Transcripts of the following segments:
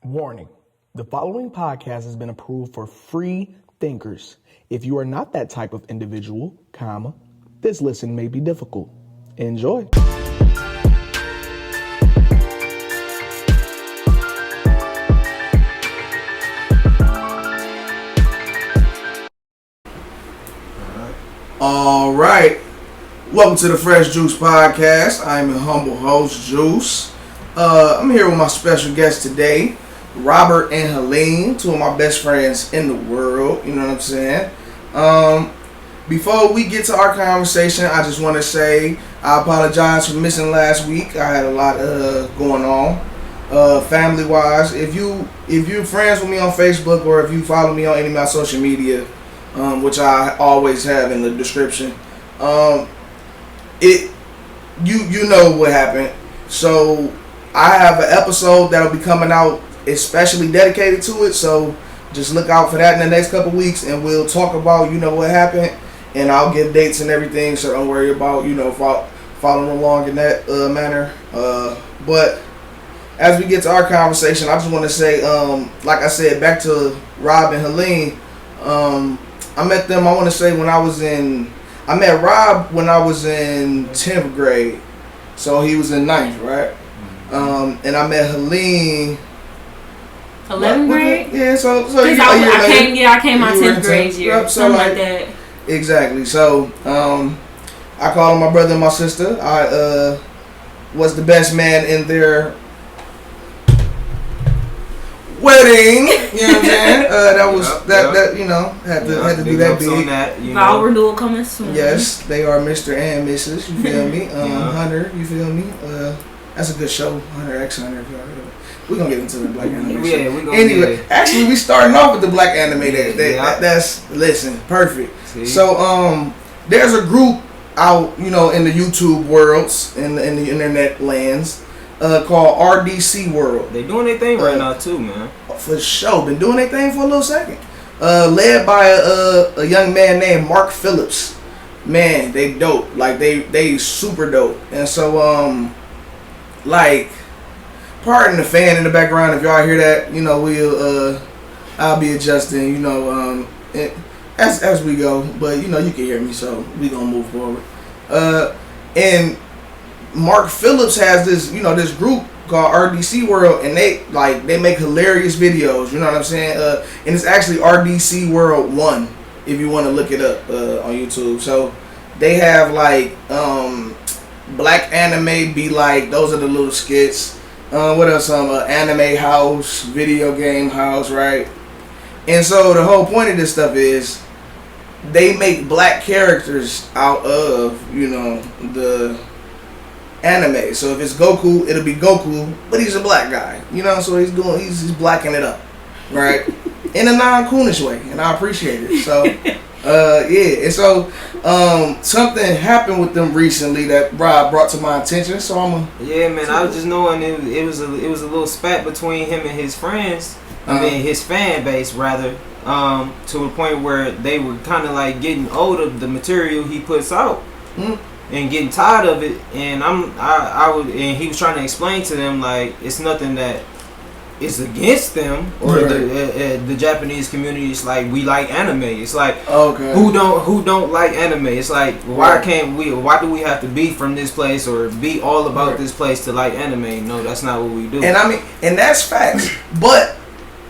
Warning. The following podcast has been approved for free thinkers. If you are not that type of individual, this listen may be difficult. Enjoy. All right. Welcome to the Fresh Juice Podcast. I'm your humble host, Juice. I'm here with my special guest today, Robert and Helene, two of my best friends in the world. You know what I'm saying? Before we get to our conversation, I just want to say I apologize for missing last week. I had a lot going on, family-wise. If you're friends with me on Facebook or if you follow me on any of my social media, which I always have in the description, you know what happened. So I have an episode that'll be coming out especially dedicated to it, so just look out for that in the next couple weeks, and we'll talk about what happened, and I'll give dates and everything, so don't worry about following along in that manner. But as we get to our conversation, I just want to say, like I said, back to Rob and Helene. I met them, I want to say, I met Rob when I was in 10th grade, so he was in 9th, right? And I met Helene 11th grade? Yeah, so I came my 10th grade year. Something like that. Exactly. So, I call him my brother and my sister. I was the best man in their wedding. You know what I'm saying? Had to do that big. Vow renewal coming soon. Yes, they are Mr. and Mrs. You feel me? Hunter, you feel me? That's a good show, Hunter x Hunter. We're going to get into the black anime. Yeah, we're going to. Anyway, actually, we starting off with the black anime. Listen, perfect. See? So, there's a group out, in the YouTube worlds, in the internet lands, called RDC World. They doing their thing right now, too, man. For sure. Been doing their thing for a little second. Led by a young man named Mark Phillips. Man, they dope. Like, they super dope. And so, pardon the fan in the background if y'all hear that. I'll be adjusting. As we go, but you can hear me, so we gonna move forward. And Mark Phillips has this group called RDC World, and they make hilarious videos. You know what I'm saying? And it's actually RDC World 1 if you want to look it up on YouTube. So they have black anime be like, those are the little skits. What else? Anime house, video game house, right? And so the whole point of this stuff is they make black characters out of, the anime. So if it's Goku, it'll be Goku, but he's a black guy, so he's blacking it up, right? In a non-coonish way, and I appreciate it. So, and so something happened with them recently that Rob brought to my attention. So I was just knowing it was a little spat between him and his friends. His fan base rather, to a point where they were kind of getting old of the material he puts out. And getting tired of it, and and he was trying to explain to them it's nothing that is against them or the Japanese community. It's we like anime. It's who don't like anime? It's why do we have to be from this place or be all about this place to like anime? No, that's not what we do. And that's facts. But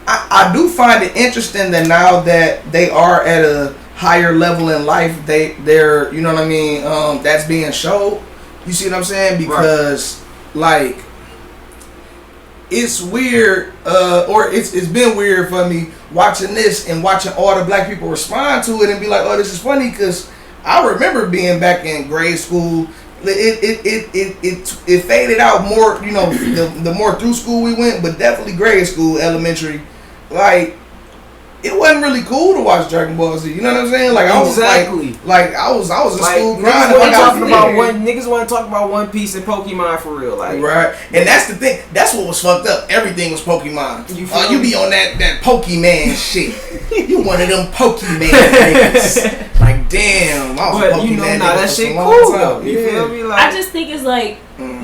I do find it interesting that now that they are at a higher level in life, they're that's being showed. You see what I'm saying? Because it's weird, or it's been weird for me watching this and watching all the black people respond to it and be like, oh, this is funny, because I remember being back in grade school. It faded out more, the more through school we went, but definitely grade school, elementary, it wasn't really cool to watch Dragon Ball Z. You know what I'm saying? I was I was in school grinding. Niggas want to talk about One Piece and Pokemon for real, right. And that's the thing. That's what was fucked up. Everything was Pokemon. You be on that Pokemon shit. You one of them Pokemon niggas. Damn, I was Pokemon. That shit cool though. You feel me? I just think it's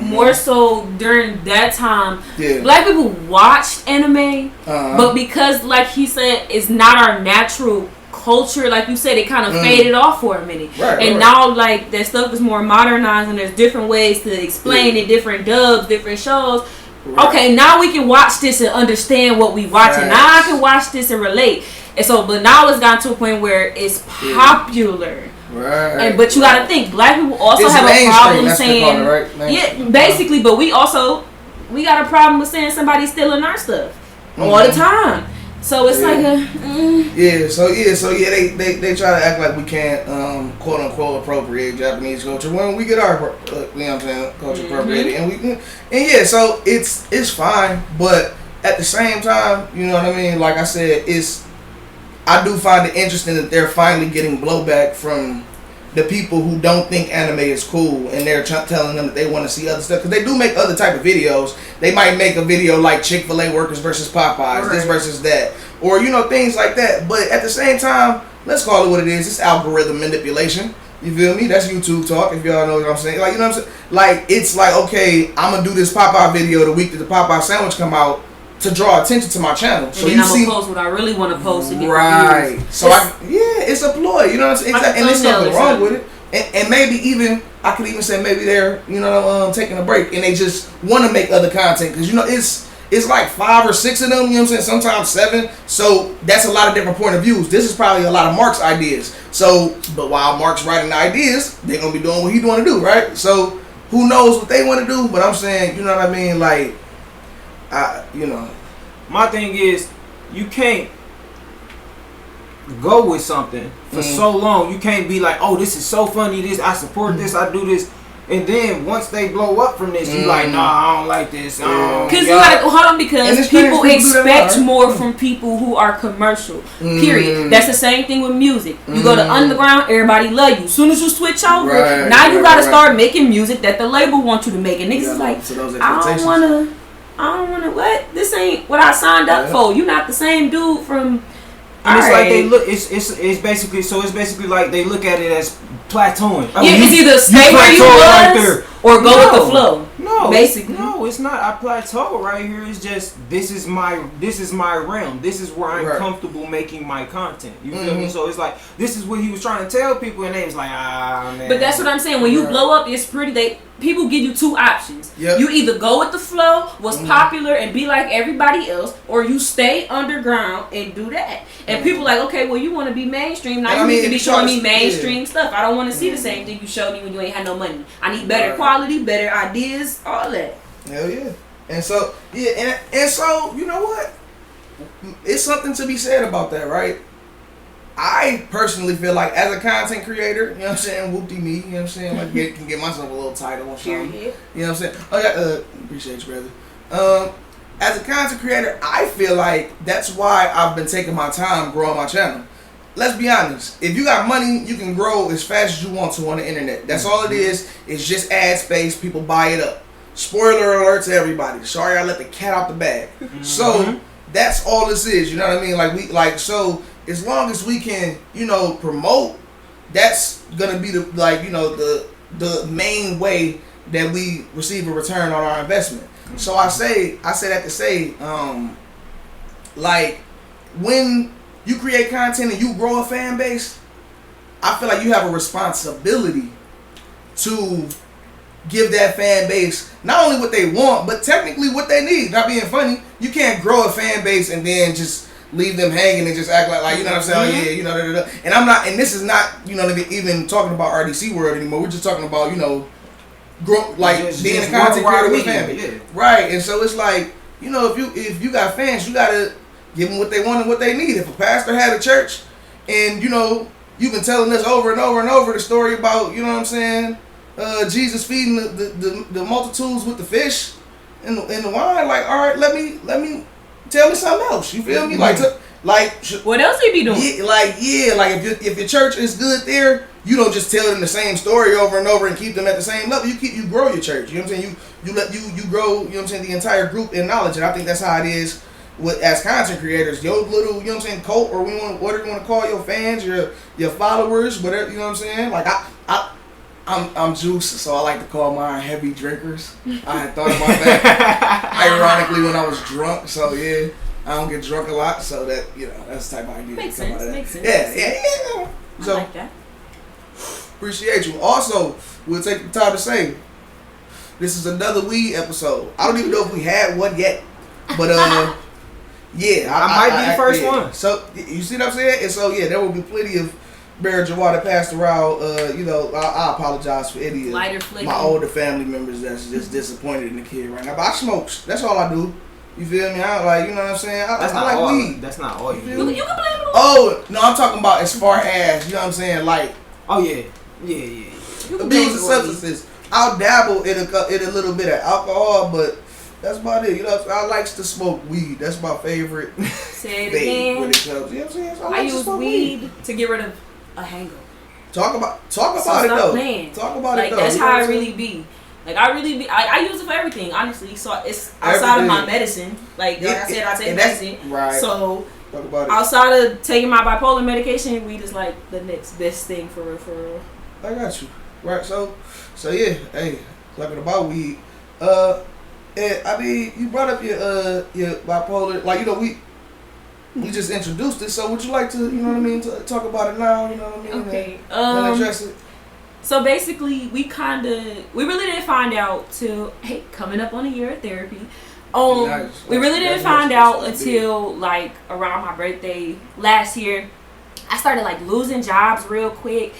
more so during that time. Black people watched anime, but because, like he said, it's not our natural culture, like you said, it kind of faded off for a minute. Now, like, that stuff is more modernized, and there's different ways to explain it, different dubs, different shows. Okay, now we can watch this and understand what we watching. Now I can watch this and relate. And so, but now it's gotten to a point where it's popular. But you got to think, black people also have a problem saying, basically. But we got a problem with saying somebody's stealing our stuff all the time. So it's like a they try to act like we can't quote unquote appropriate Japanese culture when we get our you know what I'm saying, culture appropriated, and so it's fine, but at the same time, you know what I mean, like I said, I do find it interesting that they're finally getting blowback from the people who don't think anime is cool, and they're telling them that they want to see other stuff, because they do make other type of videos. They might make a video like Chick-fil-A workers versus Popeyes, this versus that, or you know, things like that. But at the same time, let's call it what it is. It's algorithm manipulation. You feel me? That's YouTube talk, if y'all know what I'm saying. Like, you know what I'm saying? Like, it's like, okay, I'm gonna do this Popeye video the week that the Popeye sandwich come out, to draw attention to my channel. So and then I'm gonna post what I really want to post to get views. So it's a ploy, you know what I'm saying? Exactly. And there's nothing wrong with it. And maybe even I could even say maybe they're, you know, taking a break and they just want to make other content, because you know it's like 5 or 6 of them, you know what I'm saying? Sometimes 7. So that's a lot of different point of views. This is probably a lot of Mark's ideas. So, but while Mark's writing the ideas, they're gonna be doing what he want to do, right? So who knows what they want to do? But I'm saying, you know what I mean? Like, you know, my thing is, you can't go with something for so long. You can't be like, oh, this is so funny, this, I support this, I do this, and then once they blow up from this, you like, nah, I don't like this. Because you gotta hold on, because people expect more from people who are commercial. Period. That's the same thing with music. You go to underground, everybody love you. As soon as you switch over, now you gotta start making music that the label wants you to make, and niggas is like, I don't wanna what? This ain't what I signed up for. You not the same dude from. And it's like they look. It's basically like they look at it as plateauing. It's either stay where you was or go with the flow. No, basically, it's not. I plateau right here. It's just this is my realm. This is where I'm comfortable making my content. You feel me? So it's like this is what he was trying to tell people, and they was like, man. But that's what I'm saying. When you blow up, it's pretty. People give you 2 options. You either go with the flow, what's popular, and be like everybody else, or you stay underground and do that. And people like, okay, well, you want to be mainstream. Now you need to be showing me mainstream stuff. I don't want to see the same thing you showed me when you ain't had no money. I need better quality, better ideas, all that. Hell yeah. And so, and so, you know what? It's something to be said about that, right? I personally feel like, as a content creator, you know what I'm saying, whoopty me, you know what I'm saying, like, can get myself a little title on something, you know what I'm saying. Oh yeah, appreciate you, brother. As a content creator, I feel like that's why I've been taking my time growing my channel. Let's be honest. If you got money, you can grow as fast as you want to on the internet. That's all it is. It's just ad space. People buy it up. Spoiler alert to everybody. Sorry, I let the cat out the bag. So that's all this is. You know what I mean? So as long as we can, you know, promote, that's gonna be the main way that we receive a return on our investment. So I say that to say, like, when you create content and you grow a fan base, I feel like you have a responsibility to give that fan base not only what they want, but technically what they need. Not being funny, you can't grow a fan base and then just leave them hanging and just act like you know what I'm saying? Oh, yeah, you know, and I'm not, and this is not, you know, even talking about RDC world anymore. We're just talking about, you know, being a content creator with fan base, right? And so it's like, you know, if you got fans, you gotta give them what they want and what they need. If a pastor had a church, and you know, you've been telling us over and over and over the story about, you know what I'm saying, Jesus feeding the multitudes with the fish and the wine, like, all right, let me tell me something else. You feel me? Like what else he be doing? If your church is good there, you don't just tell them the same story over and over and keep them at the same level. You grow your church. You know what I'm saying? You grow, you know what I'm saying, the entire group in knowledge. And I think that's how it is as content creators. Your little, you know what I'm saying, cult, or whatever you want to call your fans, your followers, whatever, you know what I'm saying? Like I'm juice, so I like to call mine heavy drinkers. I had thought about that ironically when I was drunk. So yeah, I don't get drunk a lot, so that that's the type of idea. Makes sense. Makes sense. Yeah. So I like that. appreciate you. Also, we'll take the time to say this is another weed episode. I don't even know if we had one yet, but yeah, I might be the first one. So you see what I'm saying? And so yeah, there will be plenty of marijuana that passed around. I apologize for any of my older family members that's just disappointed in the kid right now. But I smoke. That's all I do. You feel me? I like, you know what I'm saying? I like weed. That's not all you do. You can blame it on. Oh no, I'm talking about as far as, you know what I'm saying? Like, oh yeah. Abuse of substances. I'll dabble in a little bit of alcohol, but that's about it. You know, I like to smoke weed. That's my favorite Say it thing again. when it comes. You know what I'm saying? So I use weed to get rid of a hangover. Talk about it though. Talk about it though. That's how I really be. Like I really be. I use it for everything, honestly. So it's outside of my medicine. Like I said, I take medicine. Right. So talk about it. Outside of taking my bipolar medication, weed is like the next best thing for real. I got you. Right. So yeah. Hey, talking about weed. And I mean, you brought up your bipolar. Like, we just introduced it. So would you like to, you know what I mean, to talk about it now? You know what I mean? Okay. And address it. So basically, we really didn't find out till coming up on a year of therapy. We really didn't find out until like around my birthday last year. I started like losing jobs real quick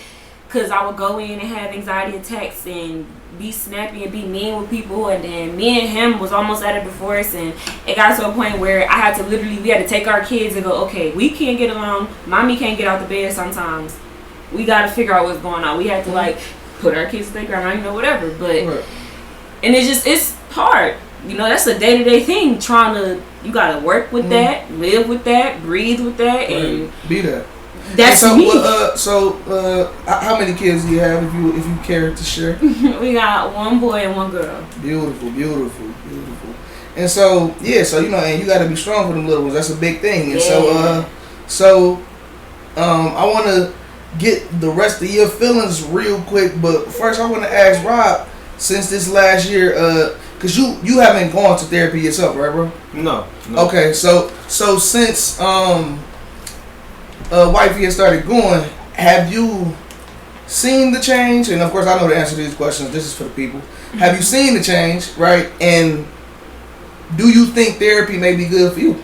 because I would go in and have anxiety attacks and be snappy and be mean with people, and then me and him was almost at a divorce, and it got to a point where we had to take our kids and go, okay, we can't get along, mommy can't get out the bed sometimes, we got to figure out what's going on. We had to like put our kids to their grandma, whatever, but and it's hard, that's a day-to-day thing, you gotta work with that, live with that, breathe with that, and be that. That's me. How many kids do you have, if you care to share? We got one boy and one girl. Beautiful. And so and you got to be strong for them little ones. That's a big thing. And I want to get the rest of your feelings real quick, but first I want to ask Rob, since this last year, because you haven't gone to therapy yourself, right, bro? No. Okay, so since wifey has started going, have you seen the change? And of course, I know the answer to these questions. This is for the people. Have you seen the change, right? And do you think therapy may be good for you?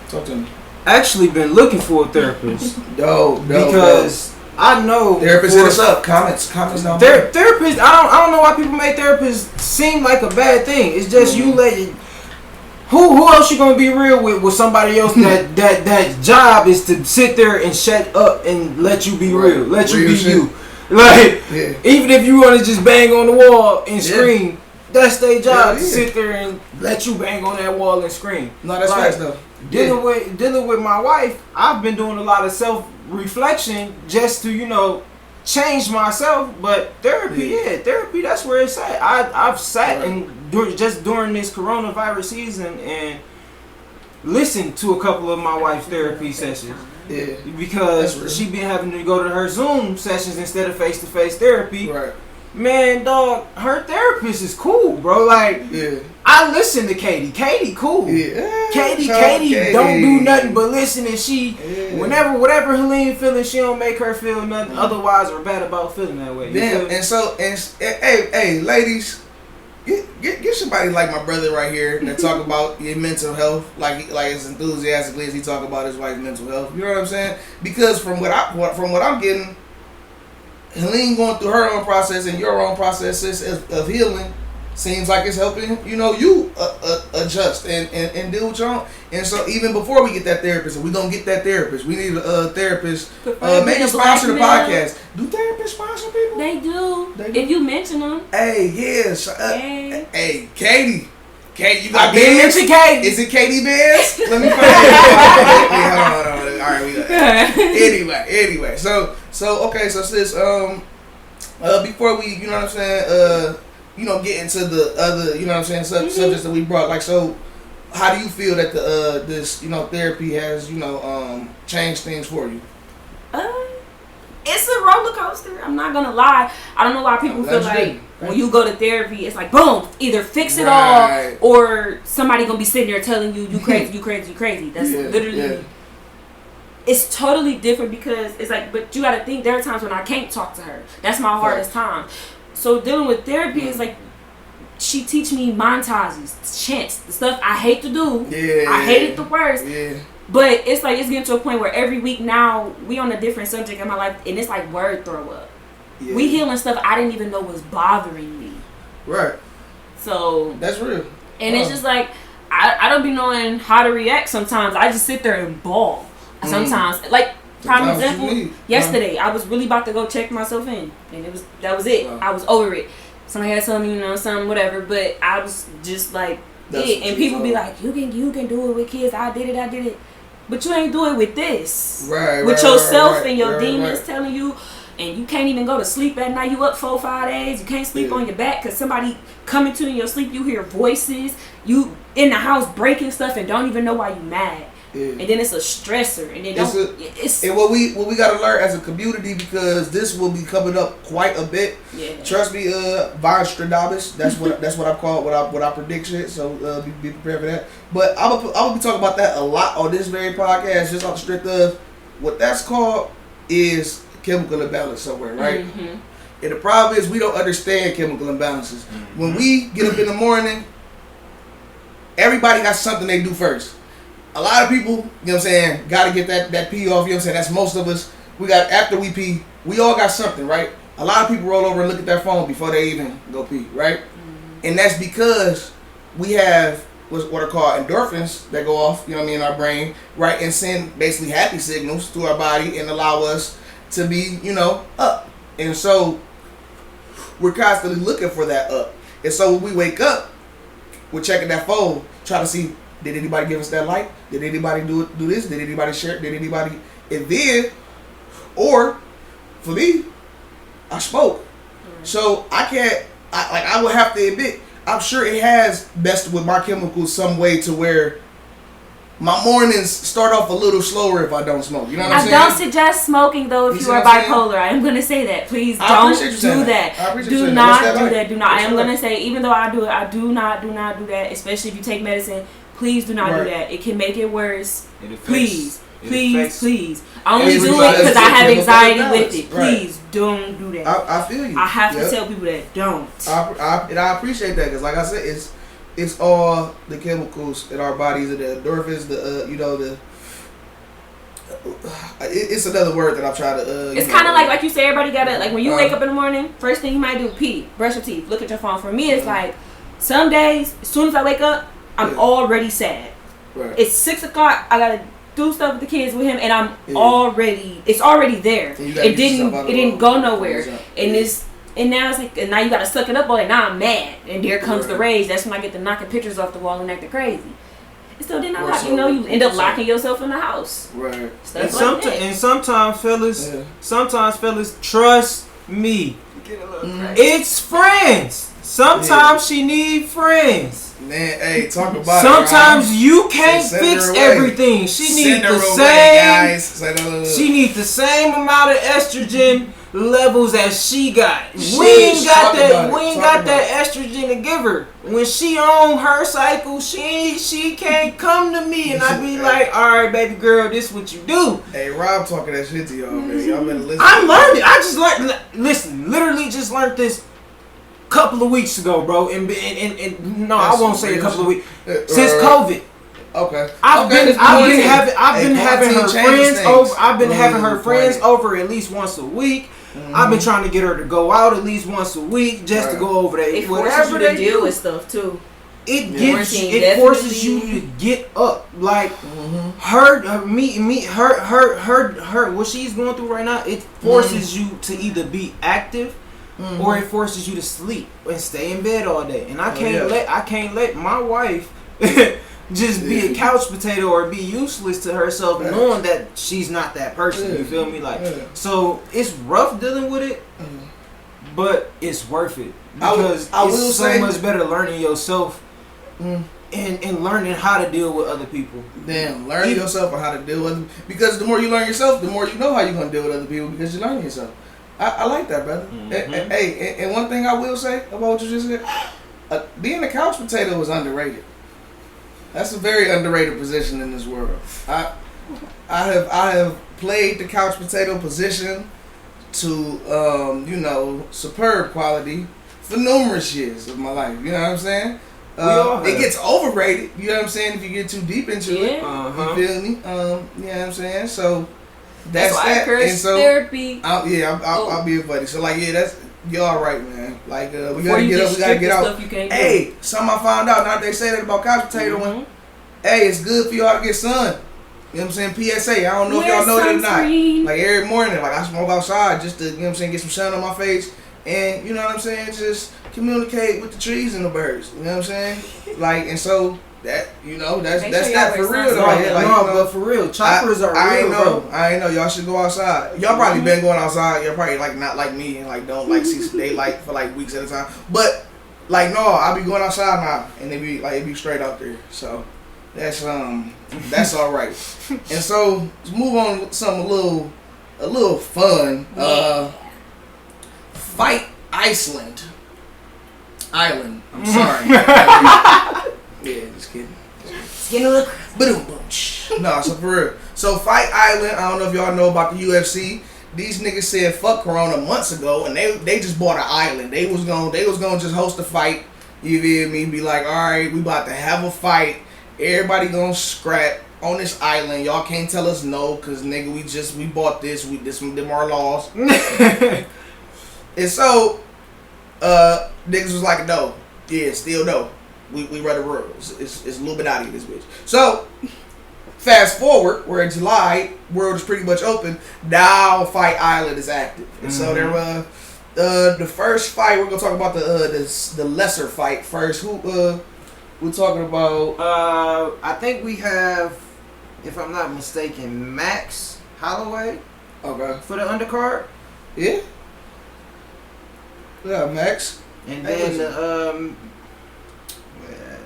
Talk to me. Actually, been looking for a therapist. Because I know therapists hit us up. Comments down there. Therapists. I don't know why people make therapists seem like a bad thing. It's just you let it. Who else you gonna be real with somebody else that job is to sit there and shut up and let you be real, let you be you. Like even if you want to just bang on the wall and scream, that's their job to sit there and let you bang on that wall and scream. No, that's right though. Dealing with my wife, I've been doing a lot of self-reflection just to change myself. But therapy, therapy, that's where it's at. I've sat and just during this coronavirus season and listened to a couple of my wife's therapy sessions. Yeah, because she been having to go to her Zoom sessions instead of face-to-face therapy. Right. Man, dog, her therapist is cool, bro. Like, I listen to Katie. Katie, cool. Yeah. Katie don't do nothing but listen, and she, whatever Helene feeling, she don't make her feel nothing otherwise or bad about feeling that way. Damn. Hey, ladies, get somebody like my brother right here that talk about your mental health, like as enthusiastically as he talk about his wife's mental health. You know what I'm saying? Because from what I'm getting, Helene going through her own process and your own processes of healing seems like it's helping you adjust and deal with your own. And so even before we get that therapist, and we don't get that therapist, we need a therapist. Maybe sponsor the podcast. Do therapists sponsor people? They do. If you mention them. Hey, yes. Hey, Katie. Kate, you got Katie. Is it Katie Bears? Let me find it. Hold on. All right, we got it. Anyway. So sis, before we, get into the other, subjects that we brought, like, so how do you feel that this therapy has, changed things for you? It's a roller coaster. I'm not gonna lie. I don't know why people feel like when you go to therapy, it's like boom, either fix it all or somebody gonna be sitting there telling you crazy, you crazy, you crazy. That's literally. It's totally different because it's like, but you gotta think there are times when I can't talk to her. That's my hardest time. So dealing with therapy is like, she teach me montages, chants, the stuff I hate to do. I hate it the worst. But it's like, it's getting to a point where every week now we on a different subject in my life, and it's like word throw up. We healing stuff I didn't even know was bothering me. Right. So that's real. And it's just like, I don't be knowing how to react sometimes. I just sit there and bawl. Sometimes, like prime example, yesterday I was really about to go check myself in, and that was it. I was over it. Somebody had something, something, whatever. But I was just like, and people be like, you can do it with kids. I did it. But you ain't do it with this, with yourself and your demons telling you, and you can't even go to sleep at night. You up 4-5 days. You can't sleep on your back because somebody coming to you in your sleep. You hear voices. You in the house breaking stuff and don't even know why you mad. And then it's a stressor, and then and what we gotta learn as a community, because this will be coming up quite a bit. Trust me, Von Stradamus. That's what I call it, what I predict shit. So be prepared for that. But I'm gonna be talking about that a lot on this very podcast, just on the strength of what that's called is chemical imbalance somewhere, right? And the problem is we don't understand chemical imbalances. When we get up in the morning, everybody got something they do first. A lot of people, you know what I'm saying, got to get that pee off, you know what I'm saying? That's most of us. We got, after we pee, we all got something, right? A lot of people roll over and look at their phone before they even go pee, right? And that's because we have what are called endorphins that go off, you know what I mean, in our brain, right? And send basically happy signals to our body and allow us to be, up. And so we're constantly looking for that up. And so when we wake up, we're checking that phone, trying to see, did anybody give us that like? Did anybody do this? Did anybody share? Did anybody? And then, or for me, I spoke. So I would have to admit, I'm sure it has messed with my chemicals some way to where my mornings start off a little slower if I don't smoke. You know what I'm saying? I don't suggest smoking though if you are bipolar. I am going to say that. Please don't do that. Do not do that. Do not. I am going to say, even though I do it, I do not do that. Especially if you take medicine. Please do not do that. It can make it worse. Please. I only do it because I have anxiety with it. Please don't do that. I feel you. I have to tell people that don't. And I appreciate that because, like I said, it's all the chemicals in our bodies, the endorphins, it's another word that I'm trying to. It's kind of like you say, everybody gotta, like when you wake up in the morning, first thing you might do, pee, brush your teeth, look at your phone. For me, it's like some days, as soon as I wake up, I'm already sad. It's 6 o'clock. I gotta do stuff with the kids with him, and I'm it's already there. It didn't go nowhere, and now it's like, and now you gotta suck it up all day. Now I'm mad, and there comes the rage. That's when I get to knocking pictures off the wall and acting crazy. And still did not you end up locking yourself in the house. Right. And sometimes fellas, trust me. It's friends. Sometimes she need friends. Man, hey, talk about sometimes you can't fix everything. She needs the same. She needs the same amount of estrogen levels as she got. We ain't got that estrogen to give her. When she on her cycle, she can't come to me and I be like, all right, baby girl, this what you do. Hey, Rob talking that shit to y'all, man. Y'all better listen. I'm learning. I just learned. Listen, literally just learned this couple of weeks ago, bro, and no, I won't say a couple of weeks since COVID. Okay. I've been having her friends over. I've been having her friends over at least once a week. I've been trying to get her to go out at least once a week just to go over there. It forces you to deal with stuff too. It forces you to get up. Like her what she's going through right now. It forces you to either be active. Or it forces you to sleep and stay in bed all day, and I can't let my wife just be a couch potato or be useless to herself, knowing that she's not that person. You feel me? So it's rough dealing with it, but it's worth it because it's so much better learning yourself and learning how to deal with other people. Damn, learning yourself and how to deal with them, because the more you learn yourself, the more you know how you're gonna deal with other people because you're learning yourself. I like that, brother. Hey, and one thing I will say about what you just said, being a couch potato is underrated. That's a very underrated position in this world. I have played the couch potato position to superb quality for numerous years of my life. You know what I'm saying? It gets overrated. You know what I'm saying? If you get too deep into it, you feel me? You know what I'm saying? So that's why that. I encourage and so therapy. I'll be a buddy. So like, yeah, that's y'all right, man. Like we gotta get up. We gotta get out. Hey, something I found out. Now they say that about couch potato. Hey, it's good for y'all to get sun. You know what I'm saying? PSA. I don't know if y'all know that or not. Like every morning, like I smoke outside just to, you know what I'm saying, get some sun on my face. And you know what I'm saying? Just communicate with the trees and the birds. You know what I'm saying? Like, and so that, that's that for real though. But for real, choppers are real, bro. I ain't know. Y'all should go outside. Y'all probably been going outside. Y'all probably like not like me and like don't like see daylight for like weeks at a time. But like no, I be going outside now and it be straight out there. So that's all right. And so let's move on with something a little fun. Fight Island. I'm sorry. Yeah, just kidding. No, so for real. So Fight Island, I don't know if y'all know about the UFC. These niggas said fuck Corona months ago, and they just bought an island. They was gonna just host a fight. You feel me? Be like, all right, we about to have a fight. Everybody gonna scrap on this island. Y'all can't tell us no, cause nigga, we bought this. Them our laws. And so, niggas was like, no, yeah, still no. We run the rules. It's Illuminati this bitch. So, fast forward, we're in July, world is pretty much open. Now, Fight Island is active, and so there the first fight. We're gonna talk about the lesser fight first. Who we're talking about? I think we have, if I'm not mistaken, Max Holloway. Okay. For the undercard. Yeah. Yeah, Max. And then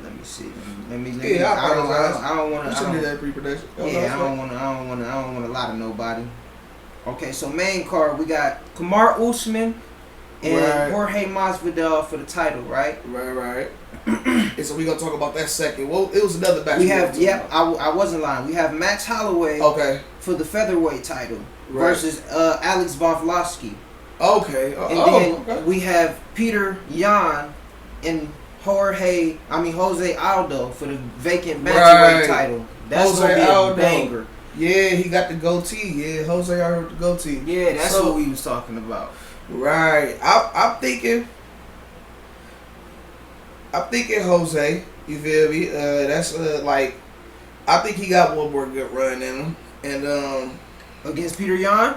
let me see. Let me. Yeah, I don't want to. You should do that pre-production. Yeah, I don't want to lie to nobody. Okay, so main card we got Kamaru Usman and Jorge Masvidal for the title, right? Right. And so we gonna talk about that second. Well, it was another match. We have I wasn't lying. We have Max Holloway. Okay. For the featherweight title versus Alex Volkanovski. Okay. And then we have Peter Yan and Jose Aldo for the vacant bantamweight title. That's gonna be a banger. Yeah, he got the goatee. Yeah, Jose Aldo with the goatee. Yeah, that's what we was talking about. Right. I'm thinking Jose. You feel me? That's I think he got one more good run in him. And against Peter Yan.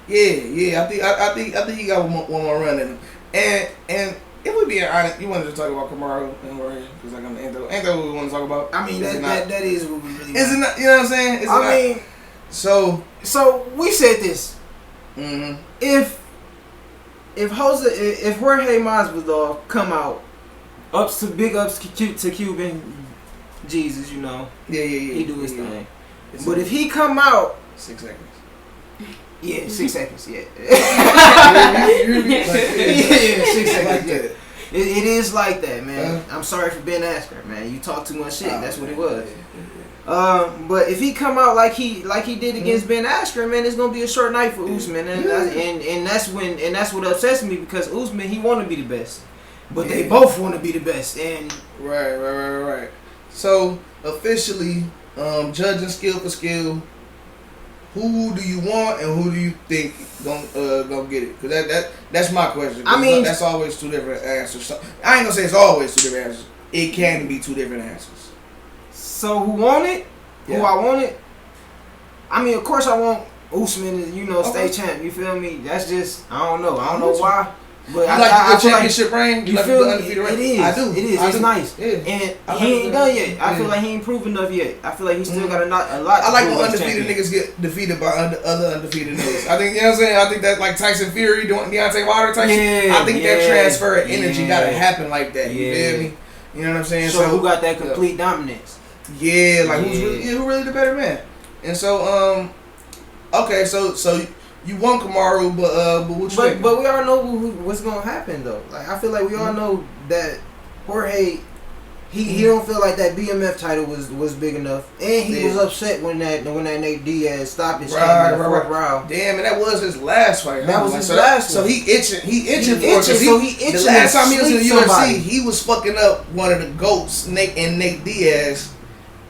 Yeah. I think he got one more run in him. And if we being honest, you wanted to talk about Kamaru and Jorge because like I'm the Anthony we want to talk about. I mean that is what we really. Is it not? You know what I'm saying? So we said this. Mm-hmm. If Jorge Masvidal come out, big ups to Cuban Jesus, you know. Yeah. He do his thing. But if he come out 6 seconds. Yeah, 6 seconds. Yeah. 6 seconds. Yeah. It is like that, man. I'm sorry for Ben Askren, man. You talk too much shit. That's what it was. But if he come out like he did against Ben Askren, man, it's gonna be a short night for Usman, and that's what upsets me because Usman he want to be the best, but they both want to be the best, and right. So officially, judging skill for skill. Who do you want and who do you think gonna get it? Because that's my question. I mean, that's always two different answers. So, I ain't gonna say it's always two different answers. It can be two different answers. So who want it? Yeah. Who I want it? I mean, of course I want Usman to stay champ. You feel me? That's just I don't know why. But you like the championship reign? You feel the undefeated reign? It is. I do. It is. It's nice. Yeah. And he ain't done yet. I feel like he ain't proven enough yet. I feel like he still got a lot. I like when undefeated niggas get defeated by other undefeated niggas. I think, you know what I'm saying? I think that like Tyson Fury doing Deontay Wilder type shit. I think that transfer of energy gotta happen like that. You feel me? You know what I'm saying? So who got that complete dominance? Yeah, like who really the better man? And so okay, so You want Kamaru, but what you think? But we all know what's gonna happen though. Like I feel like we all know that Jorge, he don't feel like that BMF title was big enough, and he was upset when that Nate Diaz stopped his shit in the fourth round. Damn, and that was his last fight. That was his last one. So he itching for it. So he itching. The last time he was in the UFC, he was fucking up one of the GOATs, Nate Diaz.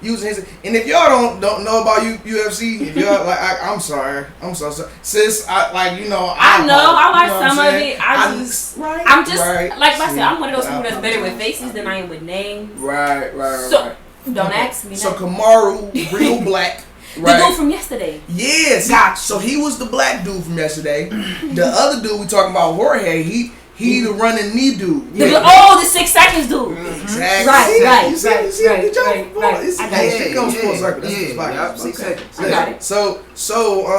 Using his, and if y'all don't know about UFC, if y'all like, I'm sorry, I'm so sorry, sis. I like some of it. I'm just like I said, I'm one of those people that's better with faces than I am with names. Right. So don't ask me. So Kamaru, real black. Right. The dude from yesterday. Yes. Gotcha. So he was the black dude from yesterday. The other dude we talking about, Jorge, he the running knee dude. The 6 seconds dude. Exactly. Right. It comes full circle. That's 6 seconds. I got it. So,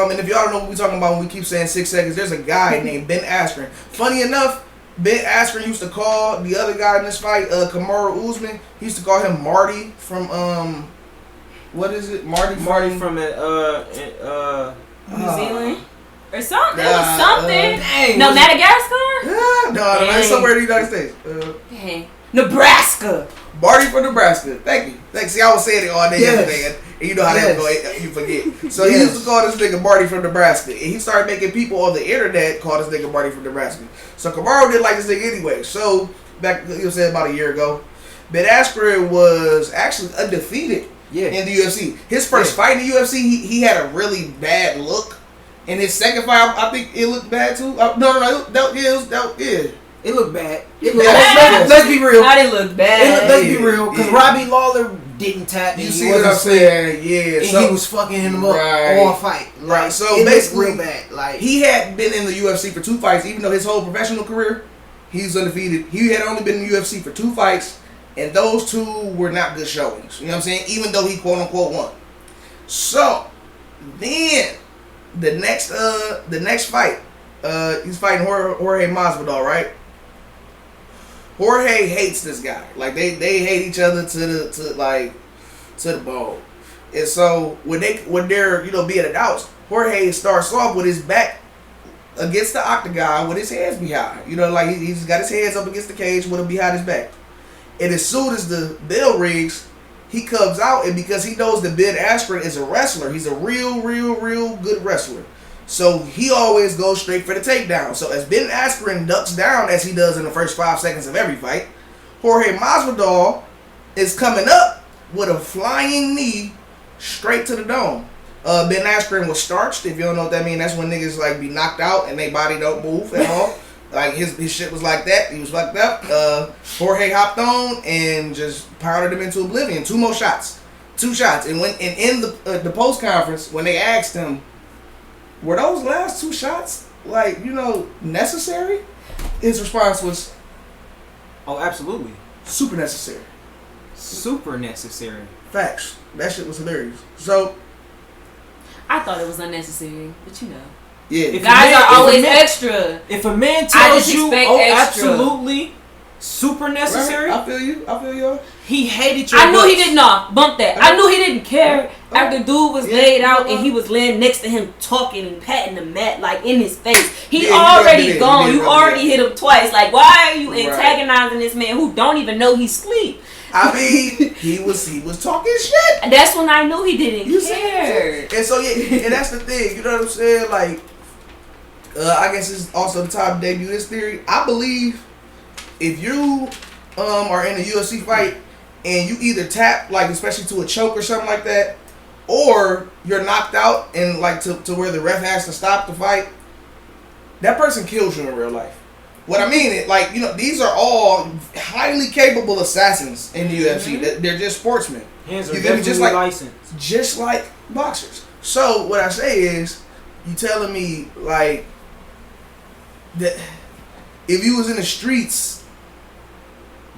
and if y'all don't know what we talking about when we keep saying 6 seconds, there's a guy named Ben Askren. Funny enough, Ben Askren used to call the other guy in this fight, Kamaru Usman. He used to call him Marty from what is it? Marty from New Zealand. Or something. It was something. No, Madagascar? No, it's somewhere in the United States. Nebraska. Marty from Nebraska. Thank you. See, I was saying it all day yesterday, and you know how that go. You forget. So he used to call this nigga Marty from Nebraska, and he started making people on the internet call this nigga Marty from Nebraska. So Kamaru didn't like this nigga anyway. So back, you said about a year ago, Ben Askren was actually undefeated in the UFC. His first fight in the UFC, he had a really bad look. And his second fight, I think it looked bad too. It looked bad. Let's be real. How did it look bad? Let's be real. Because Robbie Lawler didn't tap. You see what I'm saying? Yeah. And he was fucking him up all fight. Right. So basically, real bad. Like he had been in the UFC for 2 fights, even though his whole professional career, he's undefeated. He had only been in the UFC for 2 fights, and those 2 were not good showings. You know what I'm saying? Even though he quote unquote won. So then the next fight, he's fighting Jorge Masvidal, right? Jorge hates this guy. Like they hate each other to the bone. And so when they're being announced, Jorge starts off with his back against the octagon with his hands behind. He's got his hands up against the cage with him behind his back. And as soon as the bell rings, he comes out, and because he knows that Ben Askren is a wrestler, he's a real good wrestler. So he always goes straight for the takedown. So as Ben Askren ducks down, as he does in the first 5 seconds of every fight, Jorge Masvidal is coming up with a flying knee straight to the dome. Ben Askren was starched. If you don't know what that means, that's when niggas be knocked out and their body don't move at all. Like his shit was like that. He was fucked up. Jorge hopped on and just pounded him into oblivion. 2 more shots. 2 shots. And in the post conference, when they asked him, were those last 2 shots necessary? His response was, "Oh, absolutely, super necessary." Super necessary. Facts. That shit was hilarious. So I thought it was unnecessary, but yeah, guys are always extra. If a man tells you, extra. Absolutely, super necessary. Right. I feel you. He hated your I knew he did not bump that. I knew he didn't care after dude was laid out and he was laying next to him talking and patting the mat in his face. He already gone. You already hit him twice. Like, why are you antagonizing this man who don't even know he's asleep? I mean, he was talking shit. And that's when I knew he didn't care. And so and that's the thing. You know what I'm saying? Like, I guess it's also the time to debut this theory. I believe if you are in a UFC fight and you either tap, especially to a choke or something like that, or you're knocked out and to where the ref has to stop the fight, that person kills you in real life. What I mean is, these are all highly capable assassins in the UFC. Mm-hmm. They're just sportsmen. Hands are definitely licensed. Just like boxers. So what I say is, you telling me that if you was in the streets,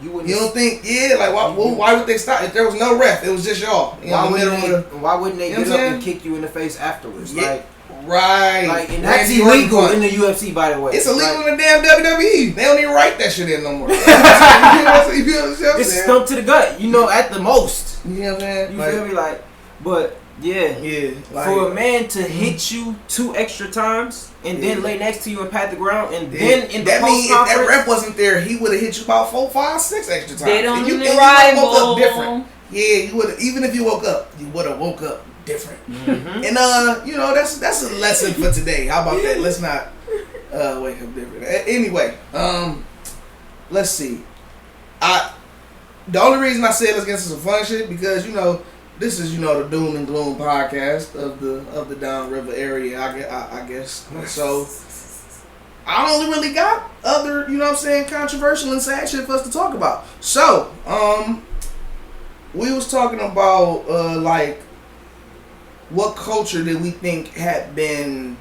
you don't think why would they stop if there was no ref? It was just y'all. Why wouldn't they get up and kick you in the face afterwards? Yeah. Right. And that's illegal in the UFC, by the way. It's illegal in the damn WWE. They don't even write that shit in no more. It's a stump to the gut, at the most. You know what I'm saying? You feel me? But Yeah. Like, for a man to hit you 2 extra times and then lay next to you and pat the ground and then in the that means if post that ref wasn't there, he would have hit you about 4, 5, 6 extra times. They don't and you rival. woke up different. Yeah, you would. Even if you woke up, you would have woke up different. Mm-hmm. And you know, that's a lesson for today. How about that? Let's not wake up different. Anyway, let's see. The only reason I said let's get into some fun shit because you know this is the doom and gloom podcast of the downriver area. I guess so. I only really got other controversial and sad shit for us to talk about. So we was talking about like what culture did we think had been.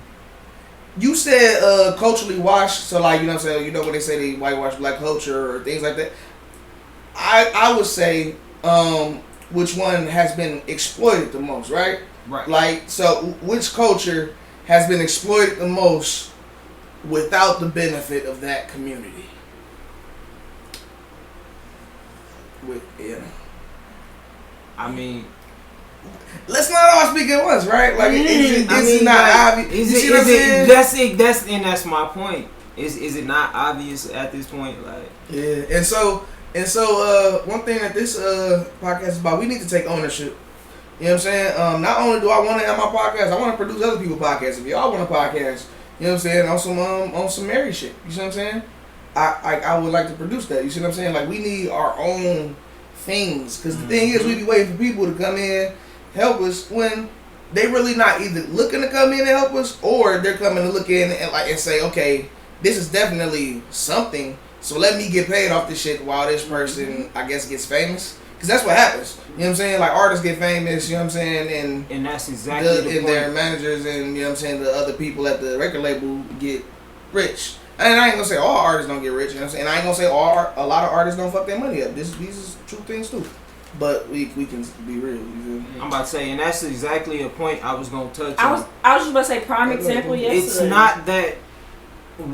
You said culturally washed, so like when they say they whitewash black culture or things like that. I would say which one has been exploited the most, right? Right. Like, so which culture has been exploited the most without the benefit of that community? I mean, let's not all speak at once, right? Like, is it not obvious? That's my point. Is it not obvious at this point? Like, yeah, and so one thing that this podcast is about, we need to take ownership. You know what I'm saying? Not only do I want to have my podcast, I want to produce other people's podcasts. If y'all want a podcast, you know what I'm saying, on some married shit. You see what I'm saying? I would like to produce that. You see what I'm saying? Like, we need our own things, because the thing is, we be waiting for people to come in, help us when they really not either looking to come in and help us, or they're coming to look in and say, okay, this is definitely something. So let me get paid off this shit while this person, I guess, gets famous. Because that's what happens. You know what I'm saying? Like, artists get famous, you know what I'm saying? And that's exactly the point. Their managers and, you know what I'm saying, the other people at the record label get rich. And I ain't going to say all artists don't get rich, you know what I'm saying? And I ain't going to say a lot of artists don't fuck their money up. These is true things, too. But we can be real, you feel me? I'm about to say, and that's exactly a point I was going to touch on. I was just about to say, prime example yesterday. It's not that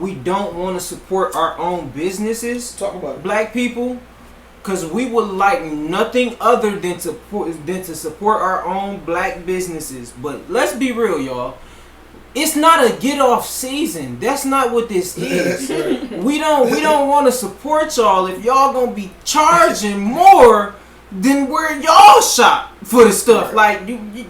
we don't want to support our own businesses, talk about it. Black people, because we would like nothing other than to support our own black businesses. But let's be real, y'all. It's not a get off season. That's not what this is. We don't want to support y'all if y'all gonna be charging more than where y'all shop for the stuff. Like you.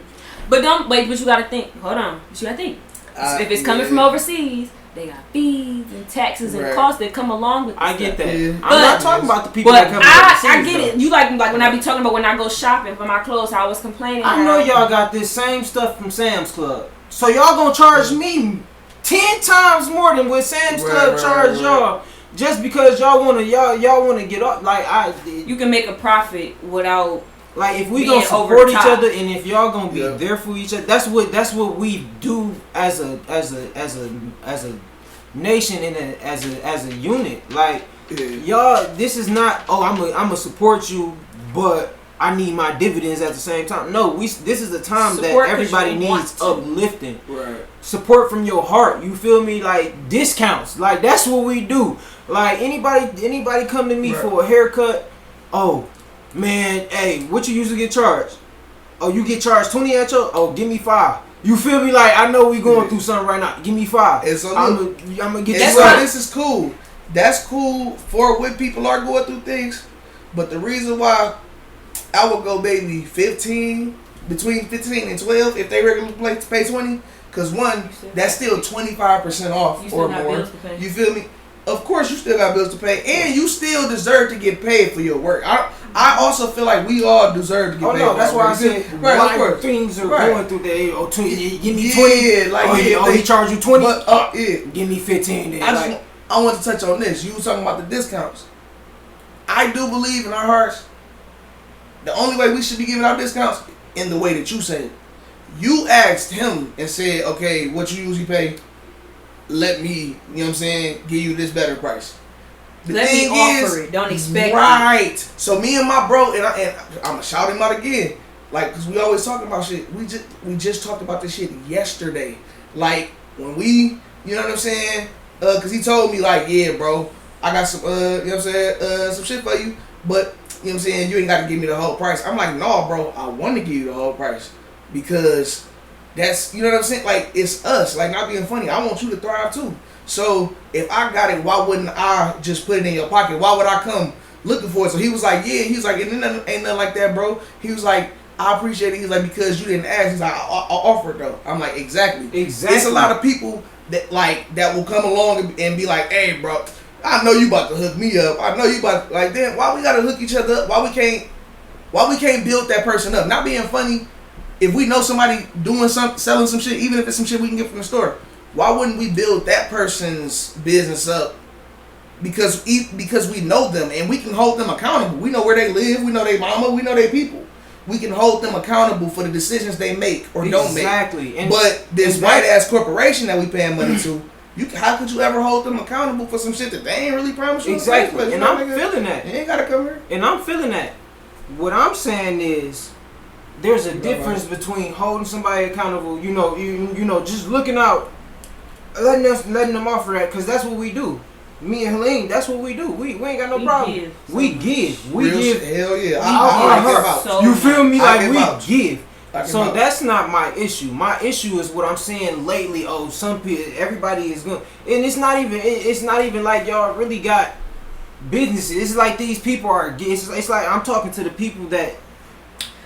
But you gotta think. Hold on. But you gotta think. If it's coming from overseas, they got fees and taxes and costs that come along with it. I get that. Yeah. I'm not talking about the people that come overseas. I get it. You like when I be talking about when I go shopping for my clothes, I was complaining. I know y'all got this same stuff from Sam's Club. So y'all gonna charge me 10 times more than what Sam's Club charge y'all, just because y'all wanna get up. Like you can make a profit without. Like, if we gonna support each other, and if y'all gonna be there for each other, that's what we do as a nation and as a unit. Like, y'all, this is not I'm gonna support you, but I need my dividends at the same time. No, this is a time support that everybody needs uplifting. Right. Support from your heart. You feel me? Like, discounts. Like, that's what we do. Like, anybody come to me for a haircut. Oh, man, hey, what you usually get charged? Oh, you get charged 20 at your? Oh, give me 5. You feel me? Like, I know we going through something right now. Give me 5. And so I'm gonna get you. So this is cool. That's cool for when people are going through things. But the reason why I would go maybe between 15 and 12 if they regularly pay 20. Because one, that's still 25% off or more. You feel me? Of course, you still got bills to pay, and you still deserve to get paid for your work. I also feel like we all deserve to get paid. No, that's why I said right, things are going through the give me 20. Yeah, he charge you 20. But, give me 15. Then. I want to touch on this. You were talking about the discounts. I do believe in our hearts. The only way we should be giving out discounts in the way that you said. You asked him and said, okay, what you usually pay, let me, you know what I'm saying, give you this better price. Let me offer it. Don't expect it. Right. So me and my bro, and I'm going to shout him out again. Like, because we always talking about shit. We just talked about this shit yesterday. Like, when we, you know what I'm saying, because he told me, like, yeah, bro, I got some, you know what I'm saying, some shit for you, but, you know what I'm saying, you ain't got to give me the whole price. I'm like, no, bro, I want to give you the whole price. because that's, you know what I'm saying? Like, it's us. Like, not being funny. I want you to thrive too. So if I got it, why wouldn't I just put it in your pocket? Why would I come looking for it? So he was like, yeah. He was like, ain't nothing like that, bro. He was like, I appreciate it. He's like, because you didn't ask. He's like, I offered though. I'm like, exactly. There's a lot of people that will come along and be like, hey, bro, I know you about to hook me up. I know you about to, like, damn, why we gotta hook each other up? Why we can't build that person up? Not being funny. If we know somebody doing selling some shit, even if it's some shit we can get from the store, why wouldn't we build that person's business up? Because we know them and we can hold them accountable. We know where they live. We know their mama. We know their people. We can hold them accountable for the decisions they make or don't make. Exactly. But this white ass corporation that we paying money to, how could you ever hold them accountable for some shit that they ain't really promised you? Exactly. And I'm feeling that. You ain't gotta come here. And I'm feeling that. What I'm saying is, there's a difference between holding somebody accountable. You know, just looking out, letting them off of that, because that's what we do. Me and Helene, that's what we do. We ain't got no problem. We give. Hell yeah. You feel me? Like, we give. So that's not my issue. My issue is what I'm saying lately. Oh, some people, everybody is going, and it's not even like y'all really got businesses. It's like these people are. It's like I'm talking to the people that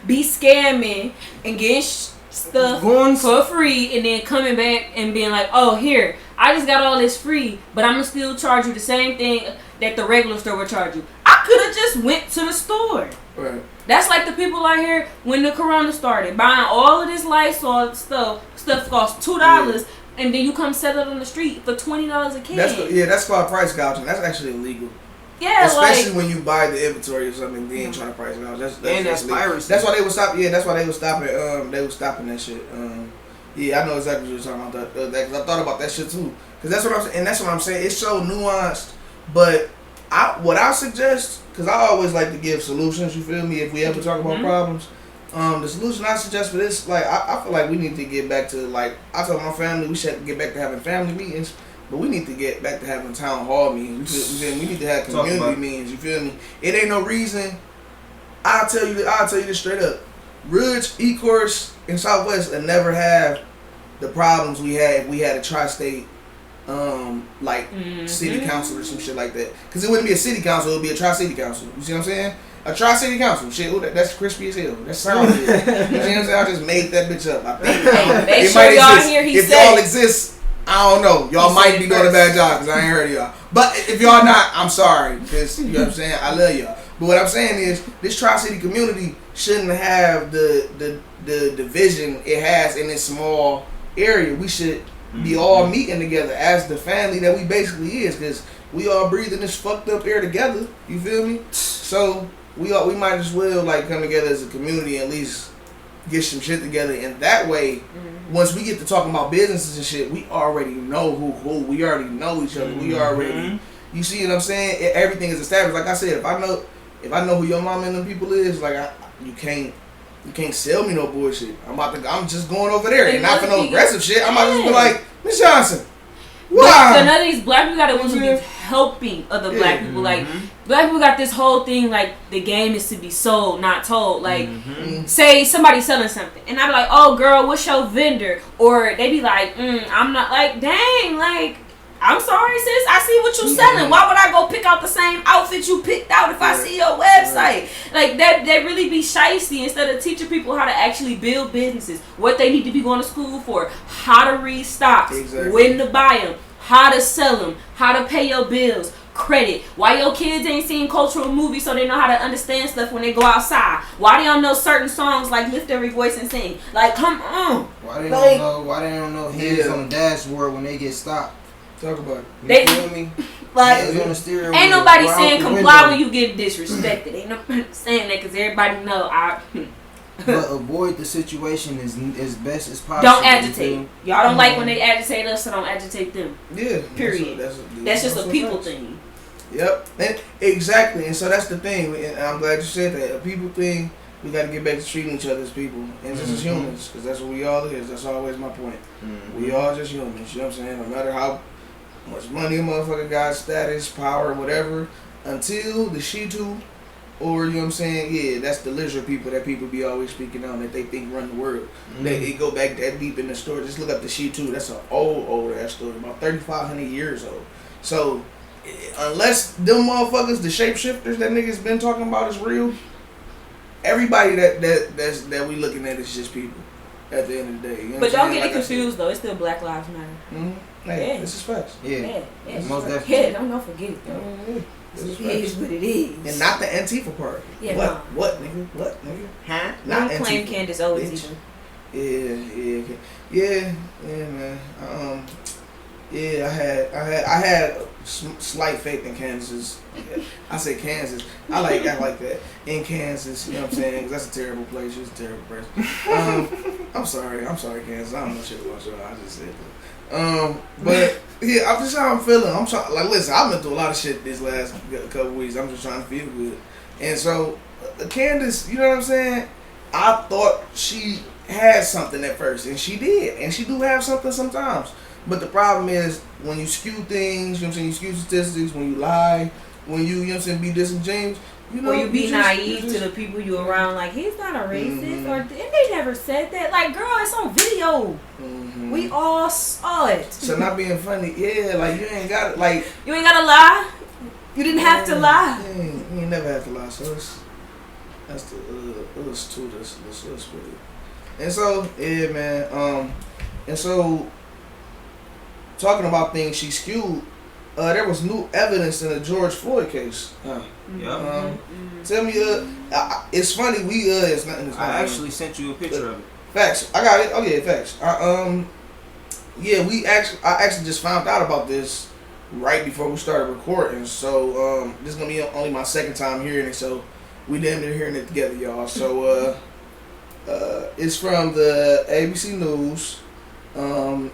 be scamming and getting stuff for free, and then coming back and being like, oh, here, I just got all this free, but I'm gonna still charge you the same thing that the regular store would charge you. I could have just went to the store. Right. That's like the people out here when the corona started, buying all of this Lysol stuff costs $2, and then you come sell it on the street for $20 a can. That's called price gouging. That's actually illegal. Yeah, especially when you buy the inventory or something, and then trying to price gouge. That's piracy. That's why they would stop. Yeah, that's why they would stop it. They were stopping that shit. Yeah, I know exactly what you're talking about. That, 'cause I thought about that shit too. Cause that's what I'm saying. And that's what I'm saying. It's so nuanced. But what I suggest, cause I always like to give solutions. You feel me? If we ever talk about problems, the solution I suggest for this, like I feel like we need to get back to, like, I told my family we should get back to having family meetings. But we need to get back to having town hall meetings. We need to have community meetings. You feel me? It ain't no reason. I'll tell you this straight up. Ridge, E-Course, and Southwest will never have the problems we had if we had a tri-state, city council or some shit like that. Because it wouldn't be a city council. It would be a tri-city council. You see what I'm saying? A tri-city council. Shit, that's crispy as hell. That sounds good. You see what I'm saying? I just made that bitch up. I think make sure y'all hear if y'all exist. I don't know. Y'all might be doing a bad job because I ain't heard of y'all. But if y'all not, I'm sorry. Because, you know what I'm saying? I love y'all. But what I'm saying is, this Tri-City community shouldn't have the division it has in this small area. We should be all meeting together as the family that we basically is. Because we all breathing this fucked up air together. You feel me? So, we might as well, like, come together as a community and at least get some shit together. And that way, once we get to talking about businesses and shit, we already know who. We already know each other. We already, you see what I'm saying? Everything is established. Like I said, if I know who your mom and them people is, like you can't sell me no bullshit. I'm just going over there, and not for no aggressive shit. I'm about to be like, Miss Johnson, wow. But none of these black people got to want to be helping other black people. Like, black people got this whole thing, like, the game is to be sold, not told. Like, say somebody selling something, and I be like, oh, girl, what's your vendor? Or they be like, I'm not, like, dang, like, I'm sorry, sis, I see what you selling. Why would I go pick out the same outfit you picked out if I see your website? Like, that really be shicey instead of teaching people how to actually build businesses, what they need to be going to school for, how to read stocks, when to buy them, how to sell them, how to pay your bills, credit. Why your kids ain't seen cultural movies so they know how to understand stuff when they go outside? Why they don't know certain songs like Lift Every Voice and Sing? Like, come on. Why they don't know hands on the dashboard when they get stopped? Talk about it. They feel me? Like, ain't nobody saying comply when you get disrespected. Ain't nobody saying that because everybody know But avoid the situation as best as possible. Don't agitate. Y'all don't like when they agitate us, so don't agitate them. Yeah. Period. That's just a people thing. Yep. And exactly. And so that's the thing. And I'm glad you said that. A people thing, we got to get back to treating each other as people and just as humans, because that's what we all is. That's always my point. We all just humans. You know what I'm saying? No matter how much money a motherfucker got, status, power, whatever, until the Shitu Or, you know what I'm saying? Yeah, that's the lizard people that people be always speaking on that they think run the world. They go back that deep in the story. Just look up the She Too. That's an old ass story, about 3,500 years old. So, unless them motherfuckers, the shapeshifters that niggas been talking about is real, everybody that we looking at is just people at the end of the day. You know but don't get it confused though. It's still Black Lives Matter. Mm-hmm. Hey, this is facts. Yeah. Most definitely. Yeah, don't forget it though. It is what it is. And not the Antifa part. Yeah, what, nigga? What, nigga? Huh? Not don't claim Candace Owens Yeah, either. man. I had slight faith in Kansas. I say Kansas. I like that. In Kansas, you know what I'm saying? 'Cause that's a terrible place. She's a terrible person. I'm sorry, Kansas. I don't know shit about y'all. I just said that. But yeah, I'm just how I'm feeling. I'm trying. Like, listen, I've been through a lot of shit this last couple weeks. I'm just trying to feel good. And so, Candace, you know what I'm saying? I thought she had something at first, and she did, and she do have something sometimes. But the problem is when you skew things, you know what I'm saying, you skew statistics, when you lie, when you know what I'm saying, be disingenuous, you know. Or you be naive to the people you around, like, he's not a racist, or and they never said that. Like, girl, it's on video. We all saw it. So not being funny, yeah, like you ain't got it, like. You ain't gotta lie. You didn't have to lie. You ain't never have to lie, so that's the let's split it. And so, yeah, man, and so, talking about things she skewed, there was new evidence in the George Floyd case. Tell me, it's funny, it's not in this. I actually sent you a picture of it. Facts. I got it. Oh yeah, facts. I actually just found out about this right before we started recording. So this is gonna be only my second time hearing it. So we damn near hearing it together, y'all. So it's from the ABC News,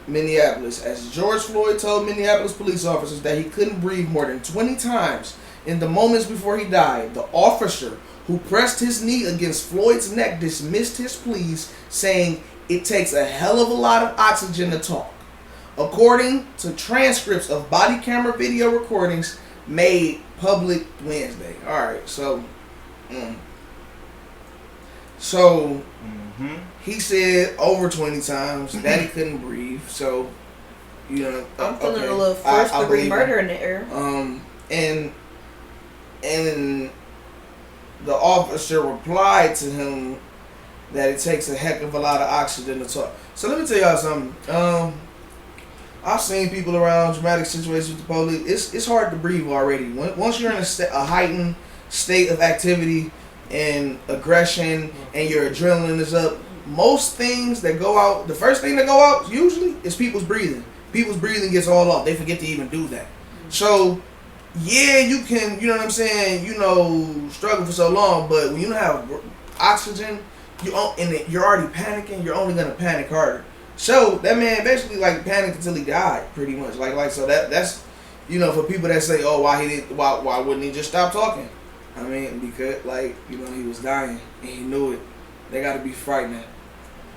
Minneapolis. As George Floyd told Minneapolis police officers that he couldn't breathe more than 20 times in the moments before he died, the officer who pressed his knee against Floyd's neck dismissed his pleas, saying it takes a hell of a lot of oxygen to talk. According to transcripts of body camera video recordings made public Wednesday. Alright, so he said over 20 times that he couldn't breathe. So, you know, I'm feeling a little first degree murder in the air. And the officer replied to him that it takes a heck of a lot of oxygen to talk. So let me tell y'all something. I've seen people around dramatic situations with the police. It's hard to breathe already. Once you're in a heightened state of activity and aggression and your adrenaline is up, most things that go out, the first thing that go out usually is people's breathing. People's breathing gets all off. They forget to even do that. So, yeah, you can, you know what I'm saying, struggle for so long, but when you don't have oxygen, you're already panicking, you're only going to panic harder. So, that man basically, panicked until he died, pretty much. So that's, for people that say, oh, why wouldn't he just stop talking? I mean, because, he was dying, and he knew it. They got to be frightening.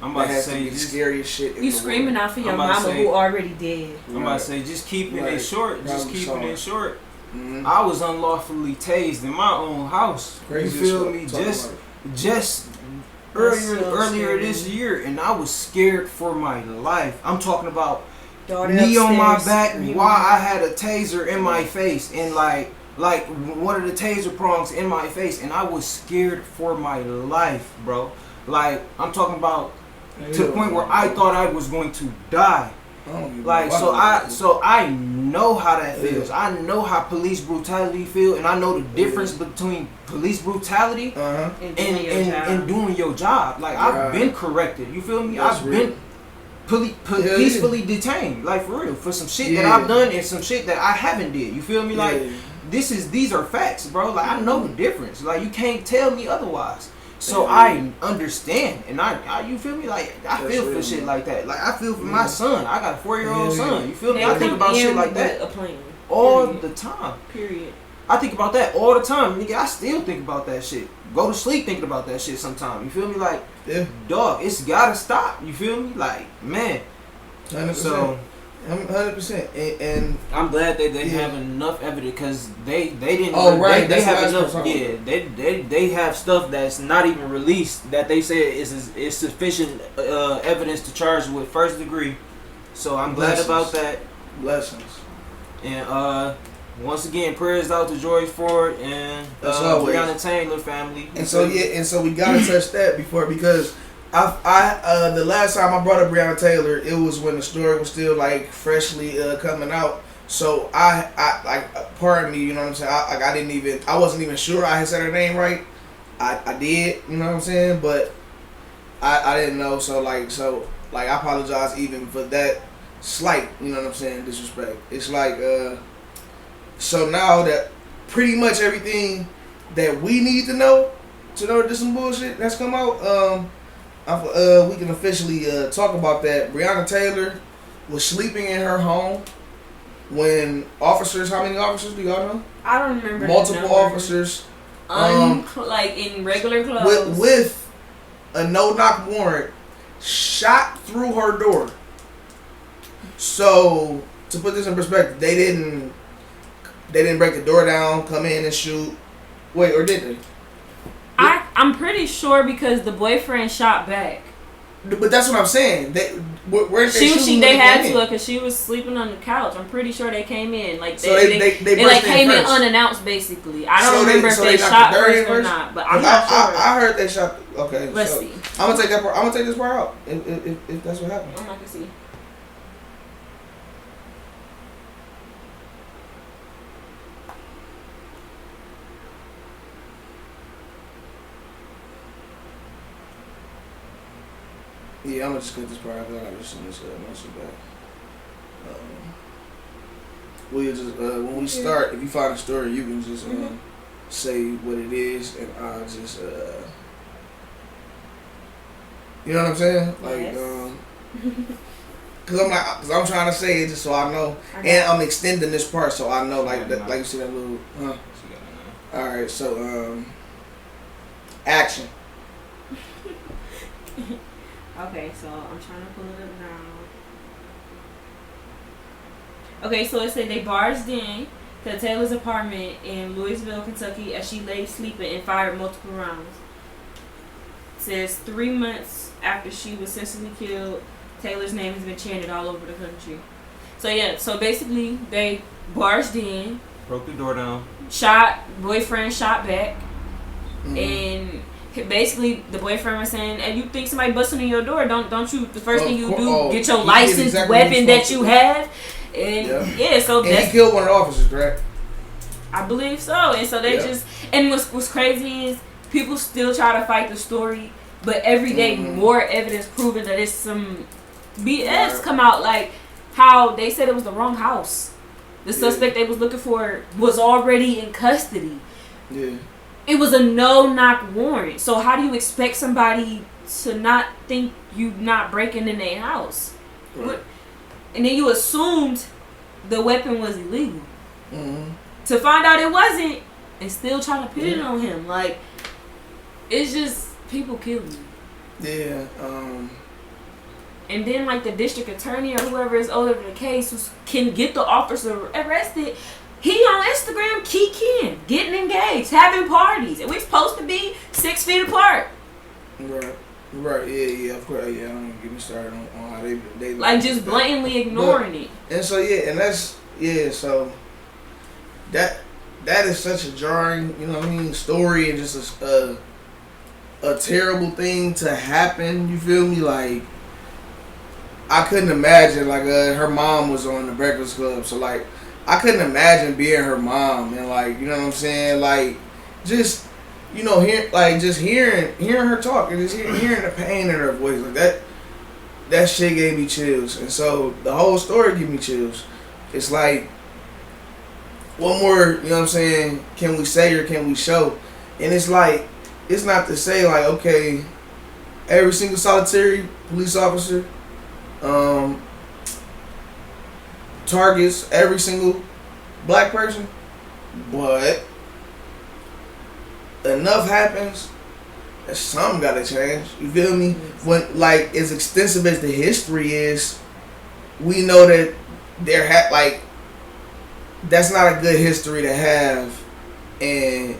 I'm about to say the scariest shit. You screaming out for your mama who already dead. I'm about to say, just keeping it short. Just keeping it short. Mm-hmm. I was unlawfully tased in my own house. Crazy, you feel me? Just earlier this year, and I was scared for my life. I'm talking about knee on my back while I had a taser in my face, and like one of the taser prongs in my face, and I was scared for my life, bro. I'm talking about to the point where I thought I was going to die. So I know how that feels. I know how police brutality feel, and I know the difference between police brutality and doing your job. I've been corrected. You feel me? I've been peacefully detained, for real, for some shit that I've done and some shit that I haven't did. You feel me? These are facts, bro. I know the difference. You can't tell me otherwise. So I understand, and I you feel me? I feel for shit like that. I feel for my son. I got a 4-year-old son. You feel me? I think about shit like that all the time. Period. I think about that all the time, nigga. I still think about that shit. Go to sleep thinking about that shit sometimes. You feel me? Dog, it's gotta stop. You feel me? Man. 100%. So 100%. And I'm glad that they have enough evidence because they didn't. Oh right, they have enough. Yeah, they have stuff that's not even released that they say is sufficient evidence to charge with first degree. So I'm glad about that. Blessings. And once again, prayers out to George Ford and Breonna Taylor family. And so we gotta touch that because I the last time I brought up Breonna Taylor, it was when the story was still like freshly coming out. So I like, pardon me, you know what I'm saying? I wasn't even sure I had said her name right. I did, you know what I'm saying? But I didn't know. So I apologize even for that slight, you know what I'm saying, disrespect. It's like so now that pretty much everything that we need to know there's some bullshit that's come out, we can officially talk about that. Breonna Taylor was sleeping in her home when officers, how many officers do y'all know? I don't remember. Multiple officers. Like in regular clothes. With a no-knock warrant, shot through her door. So, to put this in perspective, they didn't break the door down, come in and shoot. Wait, or did they? I'm pretty sure because the boyfriend shot back. But that's what I'm saying. Weren't they shooting? They had to because she was sleeping on the couch. I'm pretty sure they came in like they like came in unannounced basically. I don't remember if they shot first or not, but I'm not sure. I heard they shot. Okay, let's see. I'm gonna take that part. I'm gonna take this part out if that's what happened. I'm not gonna see. Yeah, I'm gonna just cut this part out. I gotta listen to this message back. We'll just when we start, if you find a story, you can just say what it is, and I'll just you know what I'm saying? Like, yes. Cause I'm trying to say it just so I know, and I'm extending this part so I know, like you see that little, All right, so action. Okay, so I'm trying to pull it up now. Okay, so it said they barged in to Taylor's apartment in Louisville, Kentucky, as she lay sleeping and fired multiple rounds. It says 3 months after she was senselessly killed, Taylor's name has been chanted all over the country. So yeah, so basically they barged in, broke the door down, boyfriend shot back, and basically the boyfriend was saying, "And you think somebody busting in your door? Don't you? The first thing you do, get your licensed weapon that you have." And so and he killed one of the officers, correct? I believe so. And so they just, and what's crazy is people still try to fight the story, but every day more evidence proving that it's some BS come out, like how they said it was the wrong house. The suspect they was looking for was already in custody. Yeah. It was a no-knock warrant. So how do you expect somebody to not think you not breaking in their house? Right. And then you assumed the weapon was illegal. To find out it wasn't, and still trying to pin it on him. Like, it's just people killing me. Yeah. And then like the district attorney or whoever is over the case can get the officer arrested. He on Instagram kicking, getting engaged, having parties, and we supposed to be 6 feet apart. Right, yeah, of course, yeah. I don't even get me started on how they like just blatantly ignoring it. And so and that's so that is such a jarring, you know what I mean, story, and just a terrible thing to happen. You feel me? Like, I couldn't imagine, like, her mom was on the Breakfast Club, so like I couldn't imagine being her mom and, like, you know what I'm saying, like, just, you know, hearing her talk and just hearing the pain in her voice, like that shit gave me chills. And so the whole story gave me chills. It's like, what more, you know what I'm saying, can we say or can we show? And it's like, it's not to say like, okay, every single solitary police officer targets every single black person, but enough happens that something gotta change. You feel me? When, like, as extensive as the history is, we know that that's not a good history to have, and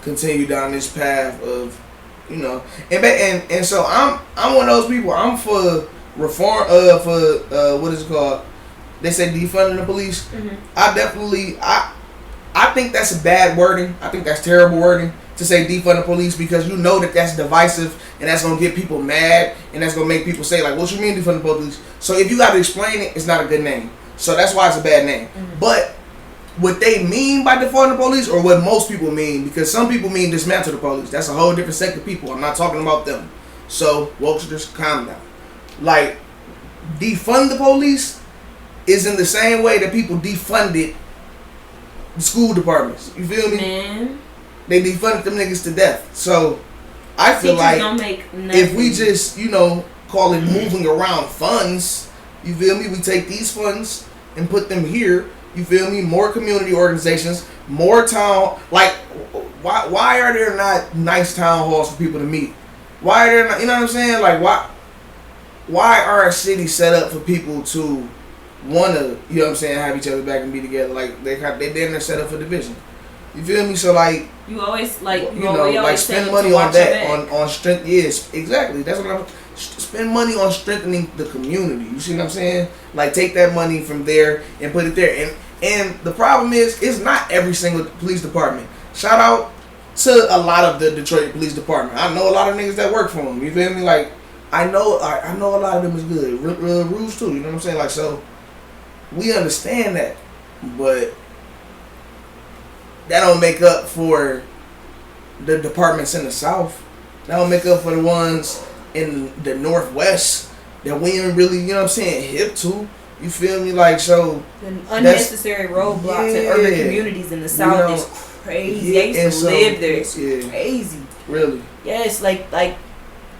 continue down this path of, and so I'm one of those people. I'm for reform, for what is it called? They say defunding the police. Mm-hmm. I think that's a bad wording. I think that's terrible wording to say defund the police, because that's divisive and that's gonna get people mad and that's gonna make people say like, what you mean defund the police? So if you gotta explain it, it's not a good name. So that's why it's a bad name. Mm-hmm. But what they mean by defund the police, or what most people mean, because some people mean dismantle the police. That's a whole different sect of people. I'm not talking about them. So wokesters, calm down. Like, defund the police is in the same way that people defunded the school departments. You feel me? Man. They defunded them niggas to death. So I feel like if we just, call it moving around funds, you feel me? We take these funds and put them here. You feel me? More community organizations, more town. Like, why are there not nice town halls for people to meet? Why are there not? You know what I'm saying? Like, why are our cities set up for people to wanna, have each other back and be together? Like, they're set up for division. You feel me? So like, you always like spend money on that, on strength. Yes, exactly. That's what I'm. Spend money on strengthening the community. You see what I'm saying? Like, take that money from there and put it there. And the problem is, it's not every single police department. Shout out to a lot of the Detroit Police Department. I know a lot of niggas that work for them. You feel me? Like, I know a lot of them is good. Rouge too. You know what I'm saying? Like, so we understand that, but that don't make up for the departments in the South. That don't make up for the ones in the Northwest that we ain't really, hip to. You feel me? Like, so the unnecessary roadblocks in urban communities in the South is crazy. I used to live there. It's crazy. Really? Yeah, it's like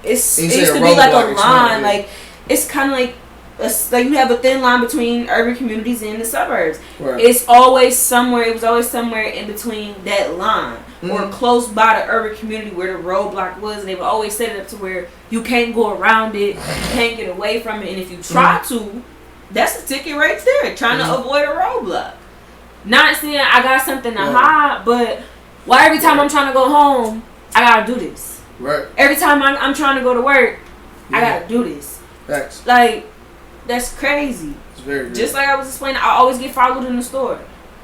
it used to be like a line. Like, it's kind of like you have a thin line between urban communities and the suburbs. Right. It was always somewhere in between that line, or close by the urban community where the roadblock was, and they would always set it up to where you can't go around it, you can't get away from it, and if you try to, that's a ticket right there, trying to avoid a roadblock. Not saying I got something to hide, but why every time I'm trying to go home, I gotta do this? Right. Every time I'm trying to go to work, I gotta do this. Facts. Like, that's crazy. It's very just like I was explaining, I always get followed in the store.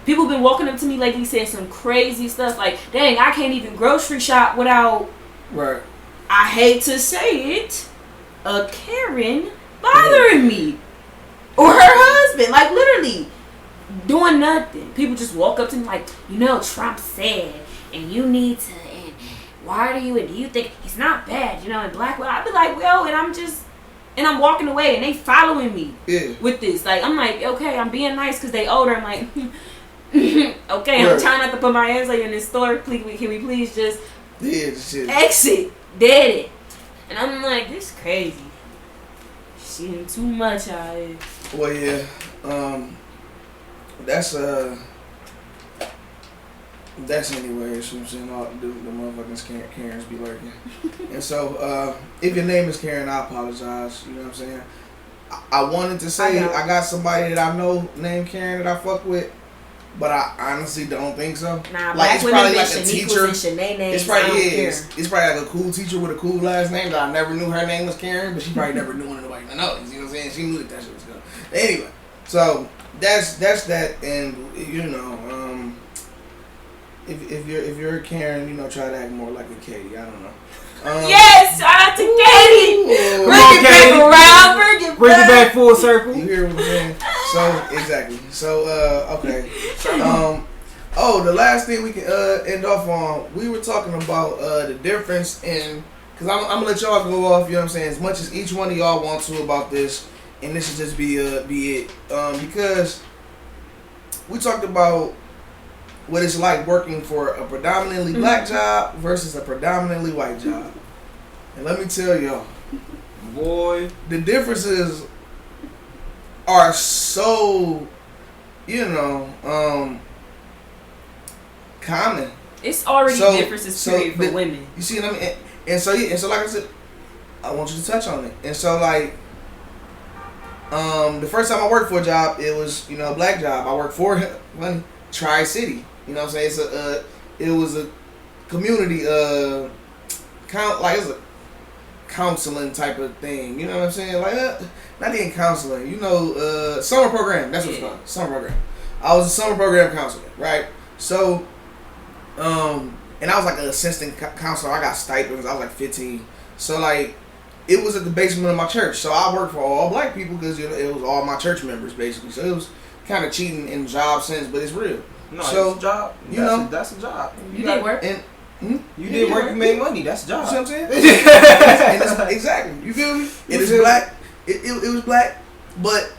People been walking up to me lately saying some crazy stuff like, dang, I can't even grocery shop without, right, I hate to say it, a Karen bothering me. Or her husband, like, literally doing nothing. People just walk up to me like, Trump said, and you need to, and why do you think he's not bad, and black, well, I'd be like, well, and I'm walking away, and they following me with this. Like, I'm like, okay, I'm being nice because they older. I'm like, okay, I'm trying not to put my hands like in this store. Please, can we please just exit? Did it? And I'm like, this crazy. Shitting too much out here. Well, yeah, that's anyways. You know what I'm saying? All the motherfucking Karens be lurking. And so, if your name is Karen, I apologize. You know what I'm saying? I wanted to say I got somebody that I know named Karen that I fuck with, but I honestly don't think so. Nah, like, it's probably like a teacher. It's probably like a cool teacher with a cool last name that I never knew her name was Karen, but she probably never knew anybody to know. You know what I'm saying? She knew that shit was good. Anyway, so that's that, and if you're a Karen, try to act more like a Katie. I don't know. Yes, shout out to Katie. Bring it back around. Bring it back full circle. You hear what I'm saying? So exactly. So okay. The last thing we can end off on, we were talking about the difference in, because I'm gonna let y'all go off. You know what I'm saying? As much as each one of y'all want to about this, and this should just be it. Because we talked about what it's like working for a predominantly black job versus a predominantly white job. And let me tell y'all, boy, the differences are so, common. It's already differences period for women. You see what I mean? And so like I said, I want you to touch on it. And so, like, The first time I worked for a job, it was a black job. I worked for Tri-City. You know what I'm saying? It was a community it was a counseling type of thing. You know what I'm saying? Like not even counseling. Summer program. That's what it's called. Summer program. I was a summer program counselor, right? So, and I was like an assistant counselor. I got stipends. I was like 15. So like, it was at the basement of my church. So I worked for all black people because it was all my church members basically. So it was kind of cheating in job sense, but it's real. No, so, it's a job. That's a job. You did work. And, you did work. You made money. That's a job. You see what I'm saying? Exactly. You feel me? It is black. It was black, but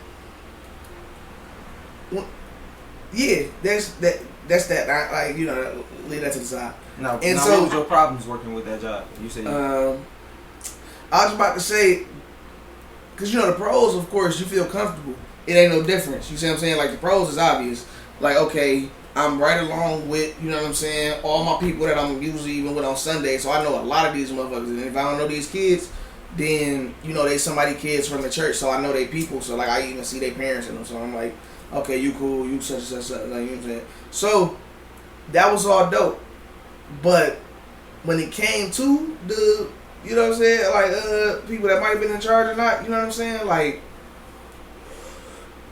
yeah, that's that. I leave that to the side. Now, and so what was your problems working with that job? You said. I was about to say, because the pros, of course, you feel comfortable. It ain't no difference. You see what I'm saying? Like, the pros is obvious. Like, okay, I'm right along with, you know what I'm saying, all my people that I'm usually even with on Sunday. So I know a lot of these motherfuckers. And if I don't know these kids, then, they somebody kids from the church. So I know they people. So, like, I even see their parents in them. So I'm like, okay, you cool, you such and such. Like, you know what I'm saying? So that was all dope. But when it came to the, you know what I'm saying, like, people that might have been in charge or not, you know what I'm saying? Like,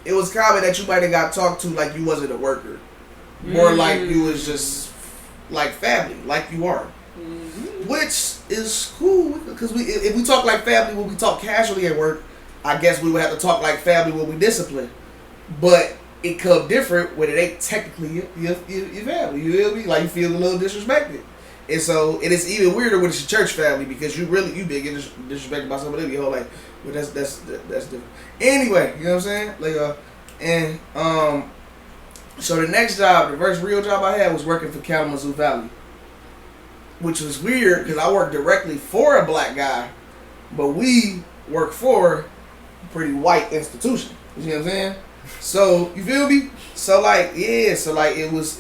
it was common that you might have got talked to like you wasn't a worker. More like you was just like family, like you are. Mm-hmm. Which is cool, because if we talk like family when we talk casually at work, I guess we would have to talk like family when we discipline. But it come different when it ain't technically your family. You feel me? Like, you feel a little disrespected. And so it is even weirder when it's your church family, because you been getting disrespected by somebody your whole life. But that's different. Anyway, you know what I'm saying? Like so the next job, the first real job I had was working for Kalamazoo Valley, which was weird because I worked directly for a black guy, but we worked for a pretty white institution. You see what I'm saying? So you feel me? So like, yeah, so like it was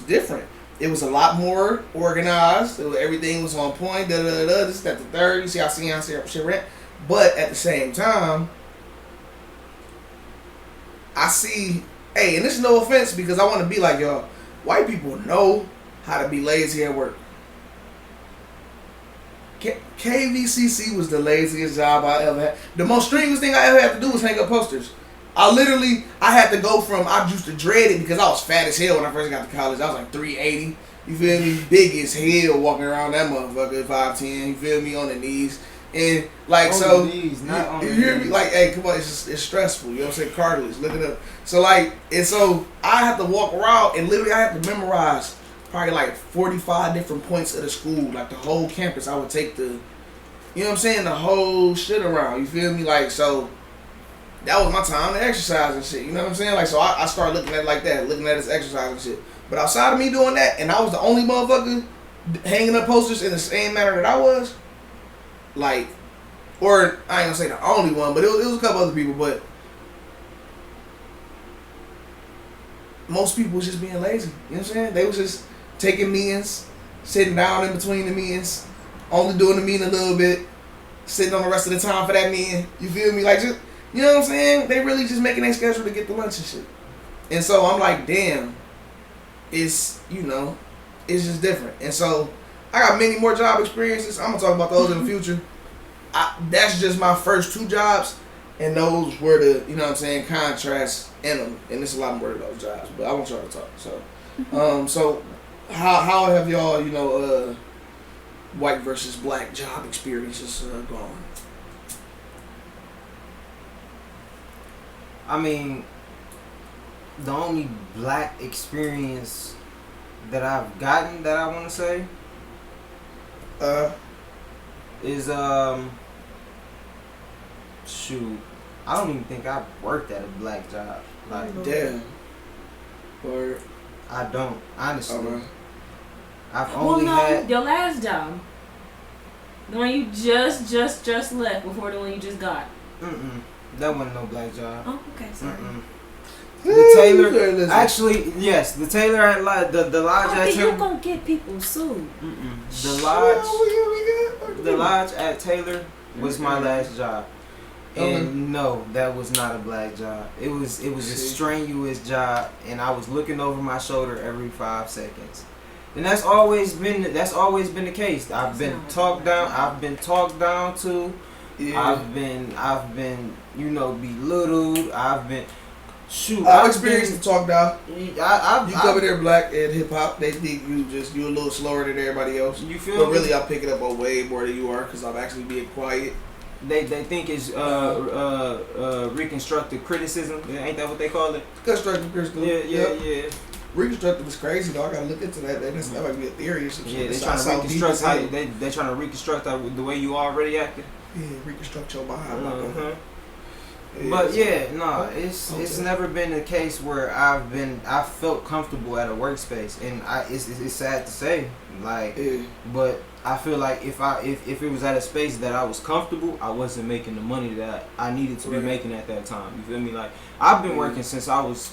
different. It was a lot more organized. Everything was on point. This, that, the third. You see how shit ran. But at the same time, I see. Hey, and this is no offense, because I want to be like y'all. White people know how to be lazy at work. KVCC was the laziest job I ever had. The most strenuous thing I ever had to do was hang up posters. I had to go from, I used to dread it because I was fat as hell when I first got to college. I was like 380. You feel me? Big as hell walking around that motherfucker, 5'10". You feel me? On the knees. And like, on the knees, not on you hear me? Like, hey, come on, it's stressful. You know what I'm saying? Cartilage, look it up. So like, and so I have to walk around and literally I have to memorize probably like 45 different points of the school, like the whole campus. I would take you know what I'm saying, the whole shit around. You feel me? Like, so that was my time to exercise and shit. You know what I'm saying? Like, so I started looking at it like that, looking at it as exercise and shit. But outside of me doing that, and I was the only motherfucker hanging up posters in the same manner that I was, like, or I ain't gonna say the only one, but it was a couple other people, but most people was just being lazy. You know what I'm saying? They was just taking meetings, sitting down in between the meetings, only doing the meeting a little bit, sitting on the rest of the time for that meeting. You feel me? Like, just, you know what I'm saying? They really just making their schedule to get the lunch and shit. And so I'm like, damn, it's just different. And so I got many more job experiences. I'm gonna talk about those in the future. That's just my first 2 jobs, and those were the, you know what I'm saying, contrasts in them. And there's a lot more of those jobs, but I want y'all to talk. So, so how have y'all, white versus black job experiences gone? I mean, the only black experience that I've gotten that I want to say is shoot, I don't even think I've worked at a black job. Like, damn. Or I don't, honestly. I've Well, only no, had your last job, the one you just left before the one you just got. That wasn't no black job. Oh, okay, sorry. The tailor, actually, yes, the tailor at the lodge at Taylor. You gonna get people sued? The lodge at Taylor was my last job. And no, that was not a black job. It was a strenuous job, and I was looking over my shoulder every 5 seconds. And that's always been the case. I've been talked down. I've been talked down to. Yeah. I've been belittled. I've experienced the talk down. You come in there black and hip hop, they think you're a little slower than everybody else. You feel? But really, I'm picking up on way more than you are because I'm actually being quiet. They think it's reconstructive criticism. Ain't that what they call it? Constructive criticism. Yeah. Reconstructive is crazy though. I gotta look into that. That might be a theory or something. Yeah, they're trying to reconstruct the way you already acted. Yeah, reconstruct your mind. But it's never been a case where I felt comfortable at a workspace, and it's sad to say, but I feel like if it was at a space that I was comfortable, I wasn't making the money that I needed to be making at that time. You feel me? Like I've been working since I was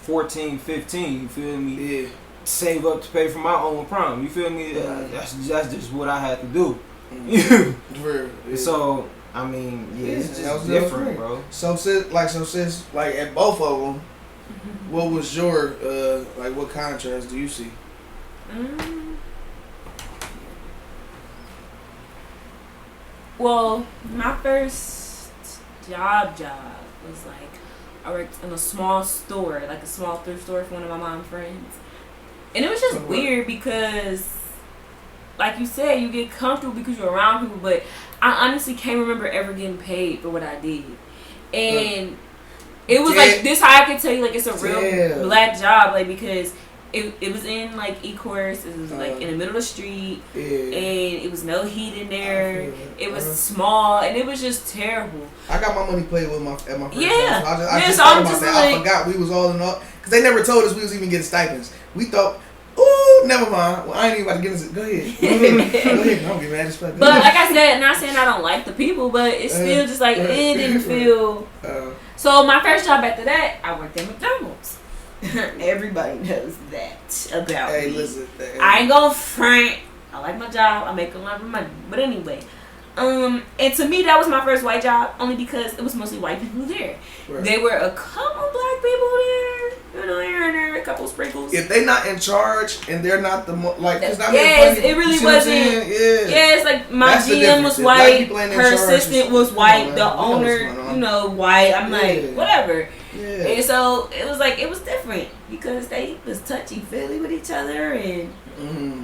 14, 15. You feel me? Yeah. Save up to pay for my own prom. You feel me? That's just what I had to do. So. I mean, it's just different, bro. So since at both of them, what was your what contrast do you see? Well, my first job was I worked in a small store, like a small thrift store for one of my mom's friends, and it was just weird because, like you said, you get comfortable because you're around people, but I honestly can't remember ever getting paid for what I did. And it was like this how I can tell you it's a real black job, because it was in E-course, it was in the middle of the street, and it was no heat in there. It was small, and it was just terrible. I got my money played with at my first job. I just thought about that. I forgot we was all in all, because they never told us we was even getting stipends. We thought, ooh, never mind. Well, I ain't even about to get into it. Go ahead. Go ahead. Don't get mad as fuck. But like I said, not saying I don't like the people, but it's still just it didn't feel. So my first job after that, I worked at McDonald's. Everybody knows that about me. Listen. I ain't gonna front. I like my job. I make a lot of money. But anyway, and to me that was my first white job, only because it was mostly white people there. Right. There were a couple black people there, here and there, a couple sprinkles. If they not in charge and they're not the it really wasn't. It's like my GM was white, her assistant was white, the owner, white. I'm like, whatever. Yeah. And so it was different because they was touchy-feely with each other and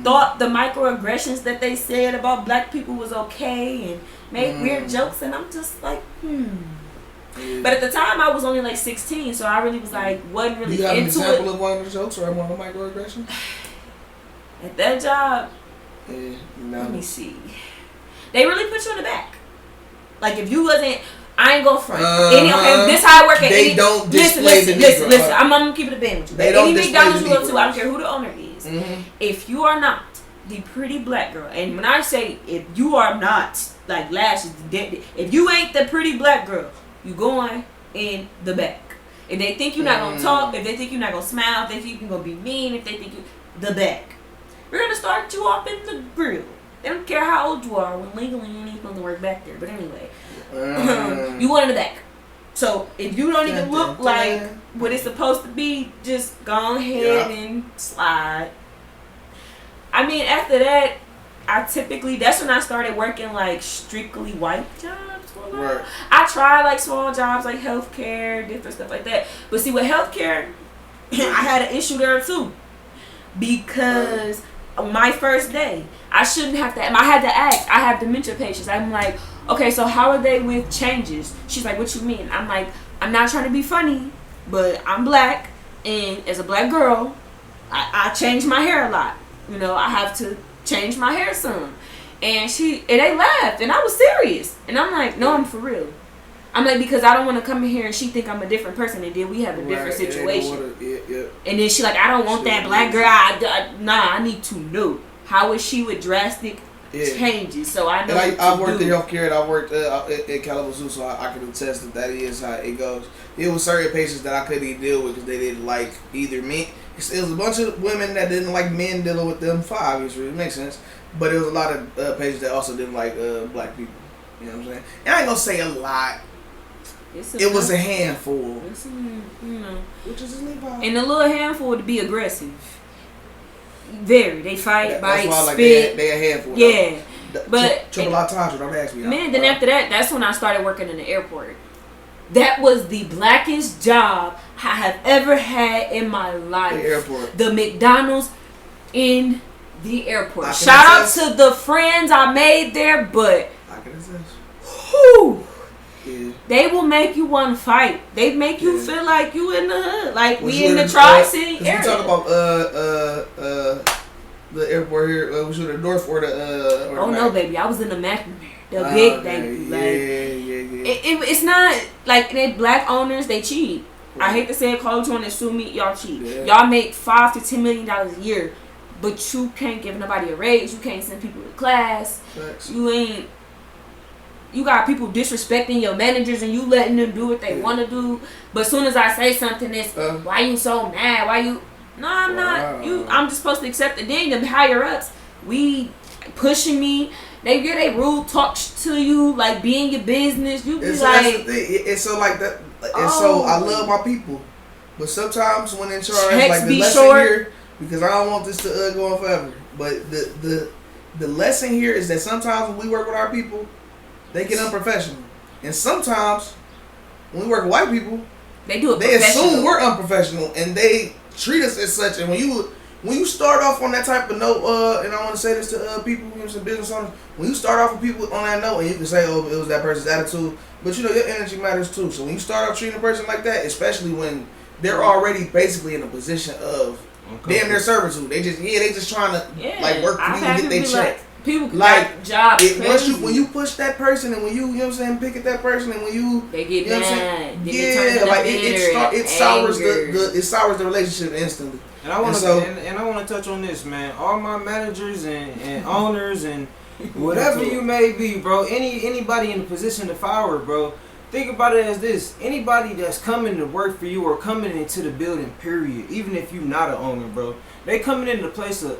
thought the microaggressions that they said about black people was okay and made weird jokes, and I'm just like, But at the time I was only 16, so I really was wasn't really into it. You have an example of one of the jokes or one of the microaggressions? At that job, let me see. They really put you in the back. If you wasn't, I ain't gonna front. This how I work at they don't display the Negro. Listen, I'm gonna keep it a band with you. Any McDonald's you go to, I don't care who the owner is. If you are not the pretty black girl, and when I say if you are not lashes, if you ain't the pretty black girl, you going in the back. If they think you're not gonna talk, if they think you're not gonna smile, if they think you're gonna be mean, if they think the back, we're gonna start you off in the grill. They don't care how old you are. When legally you ain't supposed to work back there. But anyway, you want in the back. So if you don't even look like what it's supposed to be, just go ahead and slide. I mean, after that, that's when I started working strictly white jobs for a while. Right. I tried small jobs like healthcare, different stuff like that. But see, with healthcare, I had an issue there too, because my first day, I shouldn't have to. I had to ask. I have dementia patients. I'm like, okay, so how are they with changes? She's like, what you mean? I'm like, I'm not trying to be funny, but I'm black, and as a black girl, I change my hair a lot. I have to change my hair some. And they laughed, and I was serious. And I'm like, no, I'm for real. I'm like, because I don't want to come in here and she think I'm a different person, and then we have a different situation. And then she I don't want that black girl. I need to know. How is she with drastic changes? So I know. And I worked in healthcare, and I worked at Kalamazoo, so I can attest that is how it goes. It was certain patients that I couldn't even deal with because they didn't like either me. It was a bunch of women that didn't like men dealing with them for obvious reasons. It makes sense. But it was a lot of patients that also didn't like black people. You know what I'm saying? And I ain't gonna say a lot. It was a handful. Which is and a little handful to be aggressive. Very. They fight, bite, spit. Like they a handful. Yeah. But triple entendre, don't ask me. Man, then after that, that's when I started working in the airport. That was the blackest job I have ever had in my life. The airport. The McDonald's in the airport. Shout out to the friends I made there, but I can assist. Whew, yeah. They will make you want to fight. They make you feel like you in the hood, like we in the Tri-City area. We talk about the airport here. Was it the North or the? Or oh the no, baby! I was in the McNamara. The big thing. It's not like they black owners. They cheat. Right. I hate to say it. Call you and sue me. Y'all cheat. Yeah. Y'all make $5 to $10 million a year, but you can't give nobody a raise. You can't send people to class. Facts. You got people disrespecting your managers and you letting them do what they want to do. But as soon as I say something, it's why you so mad? Why you? No, I'm not. I'm just supposed to accept it. Then the higher ups, we pushing me. They rude talk to you, like be in your business. You be that's like, the thing. It's so like that. And so I love my people, but sometimes when in charge, like the lesson here, because I don't want this to go on forever. But the lesson here is that sometimes when we work with our people, they get unprofessional, and sometimes when we work with white people, they do it. They assume we're unprofessional, and they treat us as such. And when you start off on that type of note, and I want to say this to people, some business owners, when you start off with people on that note, and you can say, oh, it was that person's attitude, but your energy matters too. So when you start off treating a person like that, especially when they're already basically in a position of damn near servitude, they just trying to like work for you and get their check. Like, people like jobs. When you push that person, and when you know what I'm saying, pick at that person, and when they get mad, it sours the relationship instantly. And I want to touch on this, man. All my managers and owners and whatever you may be, bro. Anybody in the position of power, bro. Think about it as this: anybody that's coming to work for you or coming into the building, period. Even if you're not an owner, bro, they coming into the place of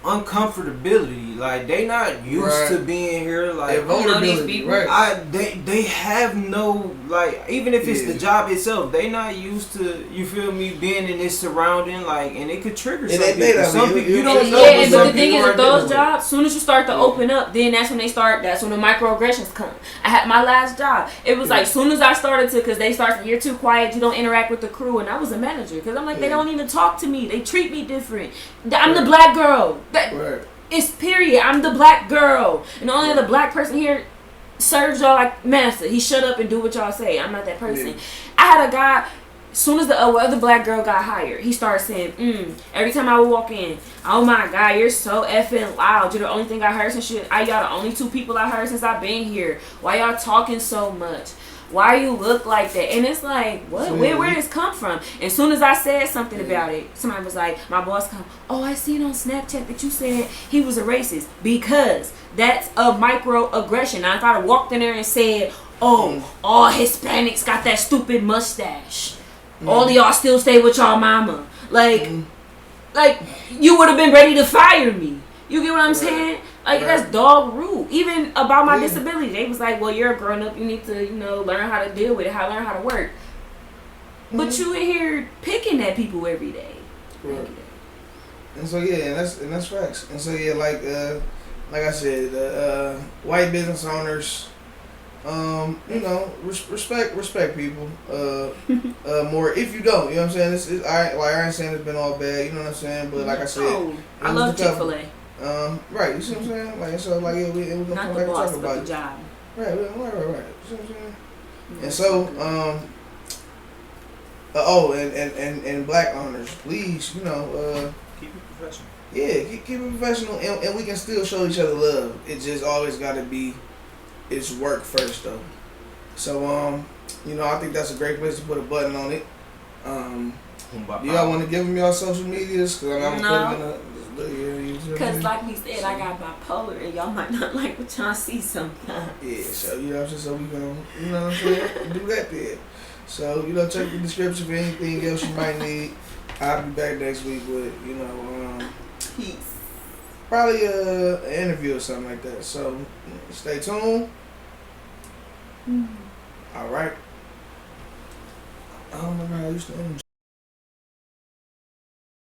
uncomfortability. Like they not used to being here. Like vulnerability, they have no, like, even if it's the job itself, they not used to, you feel me, being in this surrounding, like, and it could trigger some people. Some people you don't know. Yeah, but the thing is, with those jobs, soon as you start to open up, then that's when the microaggressions come. I had my last job. It was like soon as I started to, because they start, you're too quiet, you don't interact with the crew, and I was a manager because I'm like, they don't even talk to me, they treat me different. I'm the black girl. It's period. I'm the black girl, and the only other black person here serves y'all like master. He shut up and do what y'all say. I'm not that person. I had a guy. As soon as the other black girl got hired, he started saying, every time I would walk in, oh my God, you're so effing loud. You're the only thing I heard since y'all the only two people I heard since I've been here. Why y'all talking so much? Why you look like that? And it's like, what? Where did this come from? As soon as I said something about it, somebody was like, my boss come, oh, I seen on Snapchat that you said he was a racist. Because that's a microaggression. Now, if I walked in there and said, oh, all Hispanics got that stupid mustache. All of y'all still stay with y'all mama. Like you would have been ready to fire me. You get what I'm saying? Like, that's dog rude. Even about my disability, they was like, well, you're a grown up. You need to, learn how to deal with it, learn how to work. But you in here picking at people every day. Right. And so, and that's facts. And so, like I said, white business owners, respect people more. If you don't, you know what I'm saying? I ain't saying it's been all bad, you know what I'm saying? But like I said, I love Chick-fil-A. Right, you see what I'm saying? Like, so, like, we're gonna come back and talk about the job. Right. You see what I'm saying? And so, and black owners, please, keep it professional. Yeah, keep it professional, and we can still show each other love. It just always gotta be, it's work first, though. So, I think that's a great place to put a button on it. Do y'all want to give them y'all social medias? Because I'm gonna put them in a. Because like we said, I got bipolar and y'all might not like what y'all see sometimes. Yeah, so so we gonna, do that then. So, check the description for anything else you might need. I'll be back next week with, peace. Probably an interview or something like that. So stay tuned. All right. I don't remember how I used to end